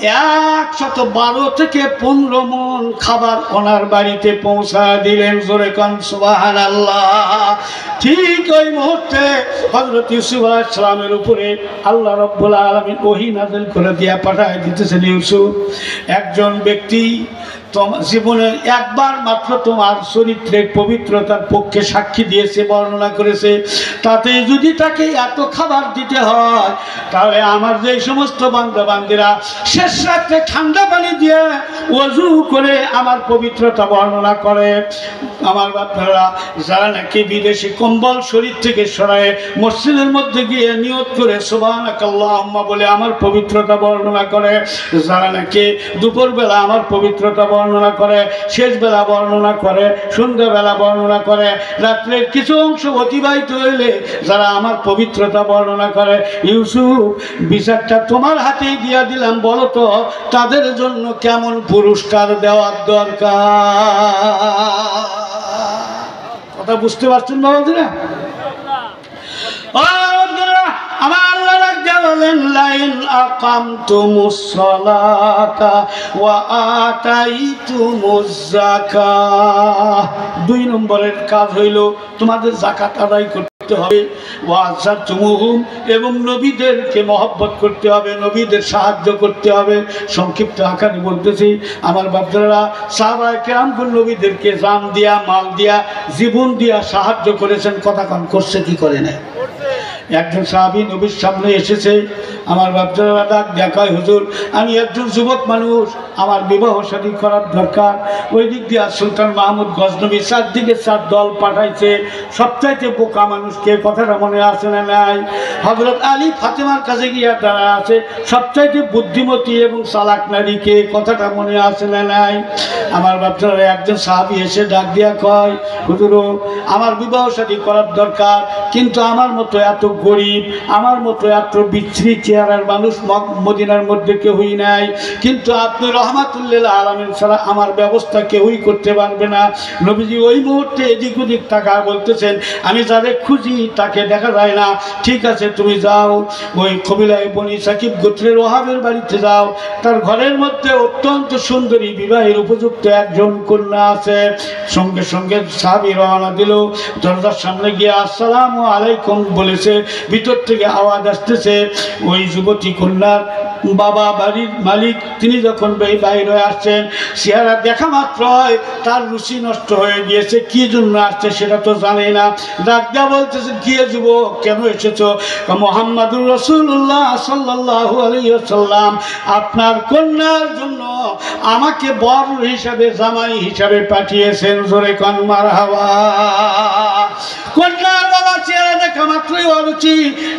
S1: 112 থেকে 15 মণ খাবার ওনার বাড়িতে পৌঁছা দিলেন। জোরে কান সুবহানাল্লাহ। ঠিক ওই মুহূর্তে হযরত ইউসুফ আলাইহিস সালামের উপরে আল্লাহ রাব্বুল আলামিন ওহী নাযিল করে দিয়া পাঠায় দিতেছেন, ইউসুফ, একজন ব্যক্তি তোমার জীবনে একবার মাত্র তোমার চরিত্রের পবিত্রতার পক্ষে সাক্ষী দিয়েছে, বর্ণনা করেছে, তাতে যদি তাকে এত খাবার দিতে হয়, তাহলে আমার যে সমস্ত বান্দা বান্দিরা শেষ রাত্রে ঠান্ডা পানি দিয়ে ওযু করে আমার পবিত্রতা বর্ণনা করে, আমার বাচ্চারা যারা নাকি বিদেশি কম্বল শরীর থেকে সরায়ে মসজিদের মধ্যে গিয়ে নিয়ত করে সুবহানাকাল্লাহুম্মা বলে আমার পবিত্রতা বর্ণনা করে, যারা নাকি দুপুরবেলা আমার পবিত্রতা বর্ণনা করে, শেষ বেলা বর্ণনা করে, সন্ধ্যাবেলা বর্ণনা করে, রাত্রের কিছু অংশ অতিবাহিত হইলে যারা আমার পবিত্রতা বর্ণনা করে, ইউসুফ বিচারটা তোমার হাতেই দিয়া দিলাম, বলো তো তাদের জন্য কেমন পুরস্কার দেওয়ার দরকার? কথা বুঝতে পারছেন বাবাজিরা? আমার আল্লাহ রাজ্জা বলেন, লাইন আকামতুমুস সালাতা ওয়া আতাইতুমুজ যাকাত। 2 নম্বরের কাজ হইল তোমাদের যাকাত আদায় করতে হবে, ওয়াজাতুমুহুম, এবং নবীদেরকে মহব্বত করতে হবে, নবীদের সাহায্য করতে হবে। সংক্ষিপ্ত আকারে বলতেছি, আমার বাপদাদারা সাহাবায়ে কেরামগণ নবীদেরকে জান দিয়া, মাল দিয়া, জীবন দিয়া সাহায্য করেছেন। কথা কান করছে কি করে না? একজন সাহাবী নবীর সামনে এসেছে, আমার বাপজানেরা ডাক দেখায়, হুজুর আমি একজন যুবক মানুষ, আমার বিবাহ শাদী করার দরকার। ওই দিক দিয়ে সুলতান মাহমুদ গজনবী 4 দিকে 4 দল পাঠাইছে, সবচাইতে বোকা মানুষকে, কথাটা মনে আছে না নাই? হযরত আলী ফাতেমার কাছে গিয়া দাঁড়া আছে, সবচাইতে বুদ্ধিমতী এবং চালাক নারীকে, কথাটা মনে আছে না নাই? আমার বাপজানেরা একজন সাহাবী এসে ডাক দিয়া কয়, হুজুর আমার বিবাহ শাদী করার দরকার, কিন্তু আমার মতো এত গরিব, আমার মতো এত বিচ্ছিরি চেহারার মানুষ মদিনার মধ্যে কেউই নাই, কিন্তু আপনি রহমাতুল্লিল আলামিন ছাড়া আমার ব্যবস্থা কেউই করতে পারবে না। নবীজি ওই মুহূর্তে এদিক ওদিক তাকা বলতেছেন, আমি যাদের খুঁজি তাকে দেখা যায় না। ঠিক আছে, তুমি যাও ওই কবিলায় বনি সাকিব গোত্রের ওহাবের বাড়িতে যাও, তার ঘরের মধ্যে অত্যন্ত সুন্দরী বিবাহের উপযুক্ত একজন কন্যা আছে। সঙ্গে সঙ্গে সাহাবী রওনা দিল, দরজার সামনে গিয়ে আসসালামু আলাইকুম বলেছে, ভিতর থেকে আওয়াজ আসতেছে, ওই যুবতী কন্যার বাবা বাড়ির মালিক তিনি যখন বাইর হয়ে আসছেন, চেহারা দেখা মাত্রই তার রুচি নষ্ট হয়ে গিয়েছে। কি জন্য আসছে সেটা তো জানে না। ডাক্তার বলতেছে, কি যুবক কেন এসেছো? মুহাম্মাদুর রাসূলুল্লাহ সাল্লাল্লাহু আলাইহি ওয়াসাল্লাম আপনার কন্যার জন্য আমাকে বর হিসাবে, জামাই হিসাবে পাঠিয়েছেন। জোরে কোন মারহাবা। কন্যার বাবা চেহারা দেখা মাত্রই অরুচি,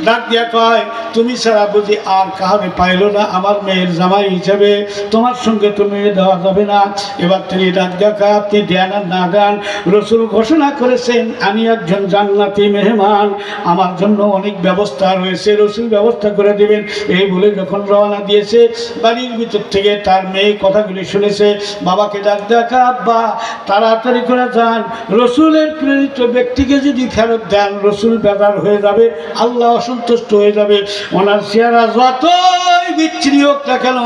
S1: ডাক দিয়া কয়, তুমি ছাড়া বুঝি আর কাহারে পাইল না আমার মেয়ের জামাই হিসেবে? তোমার সঙ্গে তো মেয়ে দেওয়া যাবে না। এবার তিনি ডাক দিয়া কয়, আপনি দেন আর না দেন, রাসূল ঘোষণা করেছেন আমি একজন জান্নাতি মেহমান, আমার জন্য অনেক ব্যবস্থা রয়েছে, রাসূল ব্যবস্থা করে দেবেন। এই বলে যখন রওনা দিয়েছে, বাড়ির ভিতর থেকে তার মেয়ে কথাগুলি শুনেছে, বাবাকে ডাক দিয়া কয়, আব্বা তাড়াতাড়ি করে যান, রাসূলের প্রেরিত ব্যক্তিকে যদি ফেরত দেন রাসূল বেজার হয়ে যাবে, আল্লাহ অসন্তুষ্ট হয়ে যাবে। ওনার চেহারা যতই বিচ্ছিরি হোক না কেন,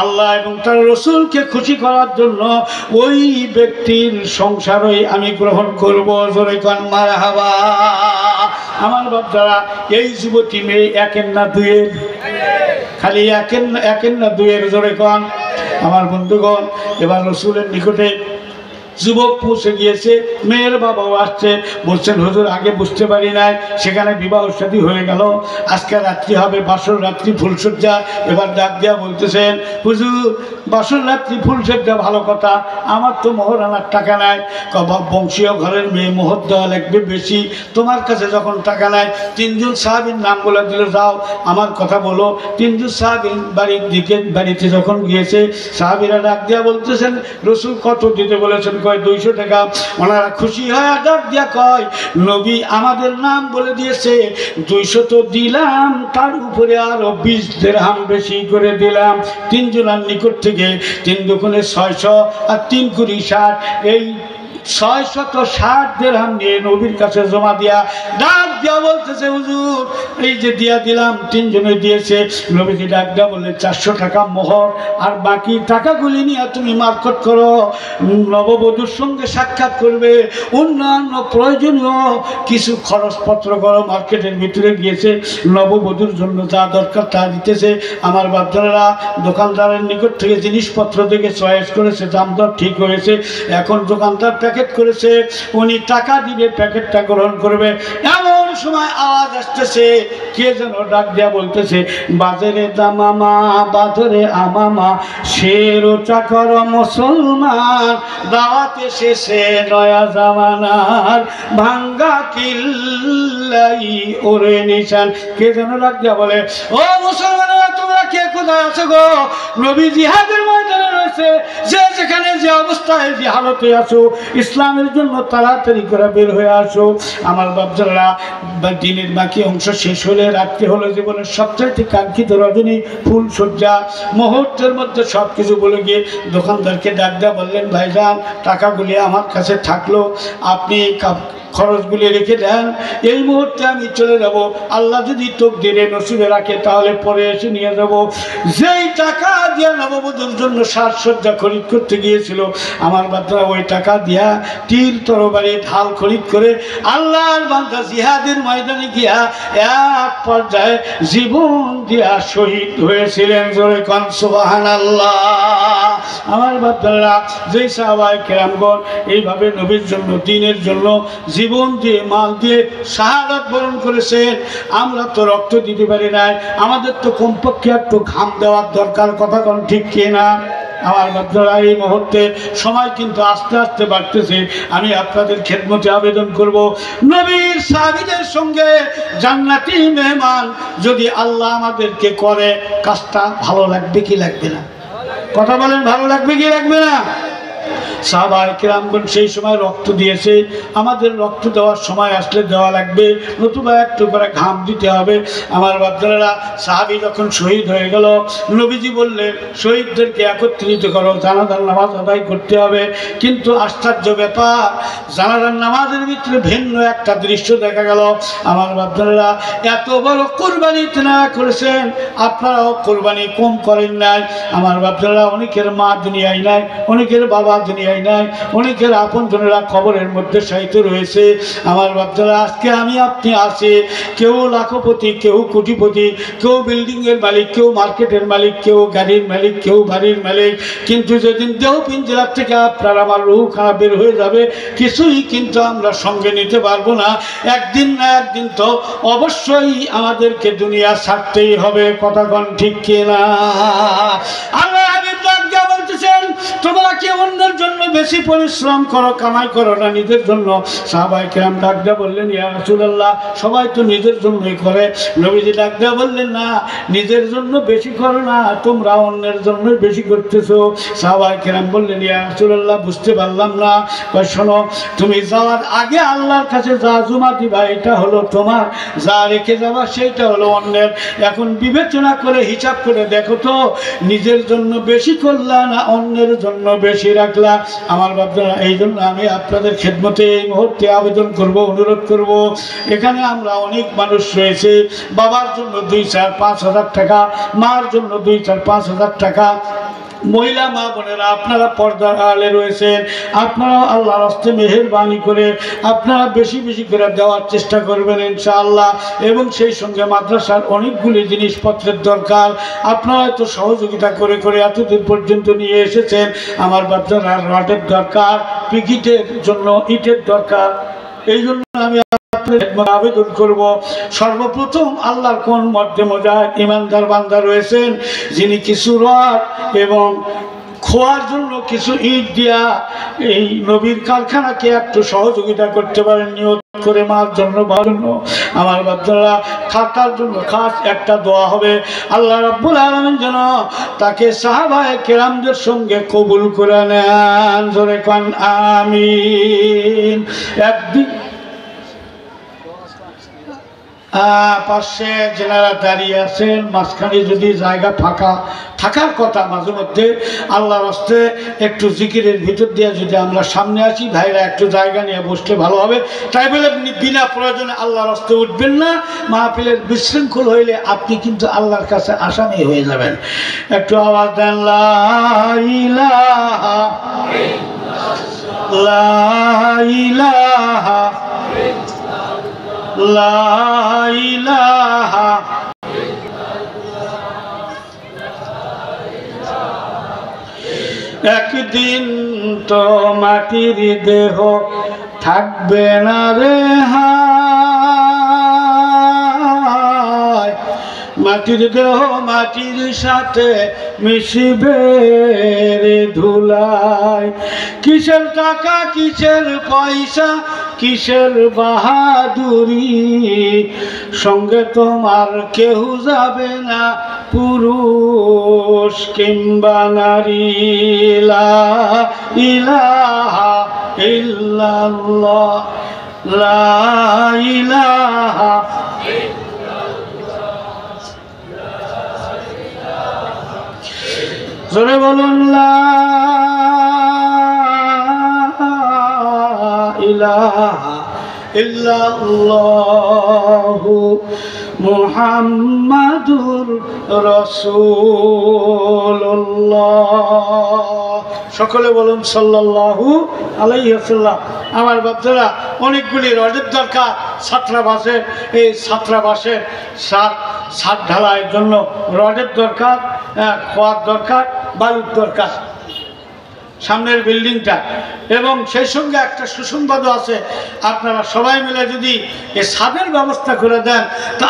S1: আল্লাহ এবং তার রাসূলকে খুশি করার জন্য ওই ব্যক্তির সংসারই আমি গ্রহণ করব। জোরে কোন মারহাবা। আমার বাপদারা, এই যুবতী মেয়ে একের না দুয়ের, খালি একের না দুয়ের। জোরে কোন। আমার বন্ধুগণ, এবার রাসূলের নিকটে যুবক পৌঁছে গিয়েছে, মেয়ের বাবাও আসছে, বলছেন হুজুর আগে বুঝতে পারি নাই, সেখানে বিবাহ শাদী হয়ে গেল, আজকে রাত্রি হবে বাসর রাত্রি ফুলসজ্জা। এবার ডাক দিয়া বলতেছেন হুজুর বাসর রাত্রি ফুলসজ্জা ভালো কথা, আমার তো মোহর আনার টাকা নাই। কবাব বংশীয় ঘরের মেয়ে মোহর দেওয়া লাগবে বেশি, তোমার কাছে যখন টাকা নাই, তিনজন সাহাবীর নাম বলে দিল, যাও আমার কথা বলো। তিনজন সাহাবীর বাড়িতে যখন গিয়েছে, সাহাবীরা ডাক দিয়া বলতেছেন রসুল কত দিতে বলেছেন? কয় 200 টাকা। ওনারা খুশি হয় ডাক দিয়া কয় নবী আমাদের নাম বলে দিয়েছে, 200 তো দিলাম, তার উপরে আরো 20 দিরহাম বেশি করে দিলাম। তিনজনের নিকট থেকে 3 দুগুণে 600 আর 3 কুড়ি 60, এই 660 দিরহাম নিয়ে নবীর কাছে জমা দিয়া ডাক দিয়া বলতেছে হুজুর এই যে দিয়া দিলাম। তিনজনে দিয়েছে। নবীজি ডাক দিয়া বললে 400 টাকা মোহর, আর বাকি টাকাগুলি নিয়ে তুমি মার্কেট করো, নববধূর সঙ্গে সাক্ষাৎ করবে, অন্যান্য প্রয়োজনীয় কিছু খরচপত্র করো। মার্কেটের ভিতরে গিয়েছে, নববধূর জন্য যা দরকার তা দিতেছে। আমার বাচ্চারা দোকানদারের নিকট থেকে জিনিসপত্র থেকে চয়েস করেছে, দাম দর ঠিক হয়েছে। এখন দোকানদার প্যাকেট করেছে, উনি টাকা দিবে, প্যাকেটটা গ্রহণ করবে। এমন সময় আওয়াজ আসতেছে, কে যেন ডাক দেয়া বলতেছে বাজারে দামামা বাজারে আমামা, শেরো চাকর মুসলমান দাওয়াত এসেছে নয়া জামানার, ভাঙ্গা কিল্লাই ওরে নিশান। কে যেন ডাক দেয়া বলে ও মুসলমানেরা তোমরা কে কোথায় আছো গো? নবী জিহাদের ময়দানে রয়েছে, যে যেখানে যে অবস্থায় যে হালতে আছো, ইসলামের জন্য তাড়াতাড়ি করে বের হয়ে আসো। আমার বাপজারা দিনের বাকি অংশ শেষ হলে রাত্রি হলো জীবনের সবচেয়ে কাঙ্ক্ষিত রজনী, ফুল সজ্জা, মুহূর্তের মধ্যে সব কিছু বলে গিয়ে দোকানদারকে ডাক দেয়া বললেন ভাইজান টাকাগুলি আমার কাছে থাকলো, আপনি খরচগুলি রেখে দেন, এই মুহূর্তে আমি চলে যাব, আল্লাহ যদি তকদিরে নসিবে রাখে তাহলে পরে এসে নিয়ে যাব। যেই টাকা দিয়া নববধূর জন্য সাজসজ্জা খরিদ করতে গিয়েছিল, আমার বাচ্চারা ওই টাকা দিয়া তীর তরবারি ঢাল খরিদ করে আল্লাহর বান্দা জিহাদের ময়দানে গিয়া এক পর্যায়ে জীবন দিয়া শহীদ হয়েছিলেন। জোরে কোন সুবহানাল্লাহ। আমার বাচ্চারা যেই সাহাবায়ে কেরামগণ এইভাবে নবীর জন্য দ্বীনের জন্য জীবন দিয়ে মাল দিয়ে শাহাদাত বরণ করেছেন, আমরা তো রক্ত দিতে পারি নাই, আমাদের তো কমপক্ষে একটু ঘাম দেওয়ার দরকার, কথা কোন ঠিক কিনা? আমার বাচ্চারা এই মুহূর্তে সময় কিন্তু আস্তে আস্তে বাড়তেছে, আমি আপনাদের খেদমতে আবেদন করব, নবীর সাহাবীদের সঙ্গে জান্নাতি মেহমান যদি আল্লাহ আমাদেরকে করে, কাজটা ভালো লাগবে কি লাগবে না? কথা বলেন, ভালো লাগবে কি লাগবে না? সাহাবায়ে কেরামগণ সেই সময় রক্ত দিয়েছে, আমাদের রক্ত দেওয়ার সময় আসলে দেওয়া লাগবে, নতুবা একটু করে ঘাম দিতে হবে। আমার বাচ্চারা সাহাবী যখন শহীদ হয়ে গেল, নবীজি বললেন শহীদদেরকে একত্রিত করো, জানাজার নামাজ আদায় করতে হবে। কিন্তু আশ্চর্য ব্যাপার, জানাজার নামাজের ভিতরে ভিন্ন একটা দৃশ্য দেখা গেল। আমার বাচ্চারা এত বড় কোরবানি তেনারা করেছেন, আপনারাও কোরবানি কম করেন নাই। আমার বাচ্চারা অনেকের মা দুনিয়ায় নাই, অনেকের বাবা দুনিয়ায় নাই, অনেকের আপন জনেরা কবরের মধ্যে শায়িত রয়েছে। আমার বাচ্চারা আজকে আমি আপনি আছি, কেউ লাখপতি, কেউ কোটিপতি, কেউ বিল্ডিংয়ের মালিক, কেউ মার্কেটের মালিক, কেউ গাড়ির মালিক, কেউ বাড়ির মালিক, কিন্তু যেদিন দেহ পিঞ্জরার থেকে আপনার আমার রূহ খারাপ বের হয়ে যাবে, কিছুই কিন্তু আমরা সঙ্গে নিতে পারবো না। একদিন না একদিন তো অবশ্যই আমাদেরকে দুনিয়া ছাড়তেই হবে, কথা কোন ঠিক কিনা? আল্লাহ হাবিব ডাক বলতেছেন তোমরা কি অন্যের জন্য বেশি পরিশ্রম করো, কামাই করো না নিজের জন্য? সাহাবায়ে কেরাম ডাক দিয়া বললেন ইয়া রাসূলুল্লাহ সবাই তো নিজের জন্যই করে। নবীজি ডাক দিয়া বললেন না, নিজের জন্য বেশি করো না, তোমরা অন্যের জন্যই বেশি করতেছো। সাহাবায়ে কেরাম বললেন ইয়া রাসূলুল্লাহ বুঝতে পারলাম না। কয় শোনো, তুমি যাওয়ার আগে আল্লাহর কাছে যা জমা দিবা এটা হলো তোমার, যা রেখে যাবা সেইটা হলো অন্যের। এখন বিবেচনা করে হিসাব করে দেখো তো, নিজের জন্য বেশি করলা না অন্যের জন্য বেশি রাখলা? আমার বাচ্চারা এই জন্য আমি আপনাদের খেদমতে এই মুহূর্তে আবেদন করব, অনুরোধ করব, এখানে আমরা অনেক মানুষ রয়েছে, বাবার জন্য 2-4-5 হাজার টাকা, মার জন্য 2-4-5 হাজার টাকা, মহিলা মা বোনেরা আপনারা পর্দার আড়ালে রয়েছেন, আপনারাও আল্লাহর হস্তে মেহেরবানি করে আপনারা বেশি বেশি করে দেওয়ার চেষ্টা করবেন ইনশাআল্লাহ। এবং সেই সঙ্গে মাদ্রাসার অনেকগুলি জিনিসপত্রের দরকার, আপনারা তো সহযোগিতা করে করে এতদূর পর্যন্ত নিয়ে এসেছেন। আমার বাচ্চারা রডের দরকার, পিকিটের জন্য ইটের দরকার। এই জন্য আমি আবেদন করব, সর্বপ্রথম আল্লাহর কোন মধ্যে মুজাহিদ ইমানদার বান্দা রয়েছেন যিনি কিছু রড এবং খোয়ার জন্য কিছু ইট দিয়া এই নবীর কারখানাকে একটু সহযোগিতা করতে পারেন, নিয়ত করে মার জন্য জন্য আমার বাচ্চারা খাতার জন্য খাস একটা দোয়া হবে, আল্লাহ রাব্বুল আলামিন যেন তাকে সাহাবায়ে কেরামদের সঙ্গে কবুল করে নেন। জোরে কোন আমিন। একদিন পাশে যেনারা দাঁড়িয়ে আছেন মাঝখানে যদি জায়গা ফাঁকা থাকার কথা, মাঝে মধ্যে আল্লাহর হস্তে একটু জিকিরের ভিতর দিয়ে যদি আমরা সামনে আসি, ভাইরা একটু জায়গা নিয়ে বসতে ভালো হবে। তাই বলে বিনা প্রয়োজনে আল্লাহর হস্তে উঠবেন না, মাহফিলের বিশৃঙ্খল হইলে আপনি কিন্তু আল্লাহর কাছে আসামি হয়ে যাবেন। একটু আওয়াজ দেন, লা ইলাহা লা ইলাহা লা ইলাহা একদিন তো মাটির দেহ থাকবে না রে হায়, মাটির দেহ মাটির সাথে মিশবে রে ধুলায়। কিসের টাকা কিসের পয়সা কিসের বাহাদুরি, সঙ্গে তোমার কেউ যাবে না পুরুষ কিংবা নারী। লা ইলাহা ইল্লাল্লাহ লা ইলাহা জোরে বলুন, লা ইলাহা ইল্লাল্লাহু মুহাম্মাদুর রাসূলুল্লাহ। সকলে বলুন সাল্লাল্লাহু আলাইহি ওয়াসাল্লাম। আমার বাচ্চারা অনেকগুলি রডের দরকার ছাত্রাবাসে, এই ছাত্রাবাসের ছাদ ঢালাইয়ের জন্য রডের দরকার, খোয়ার দরকার, বালুর দরকার সামনের বিল্ডিংটা, এবং সেই সঙ্গে একটা সুসংবাদও আছে, আপনারা সবাই মিলে যদি এই ছাদের ব্যবস্থা করে দেন তা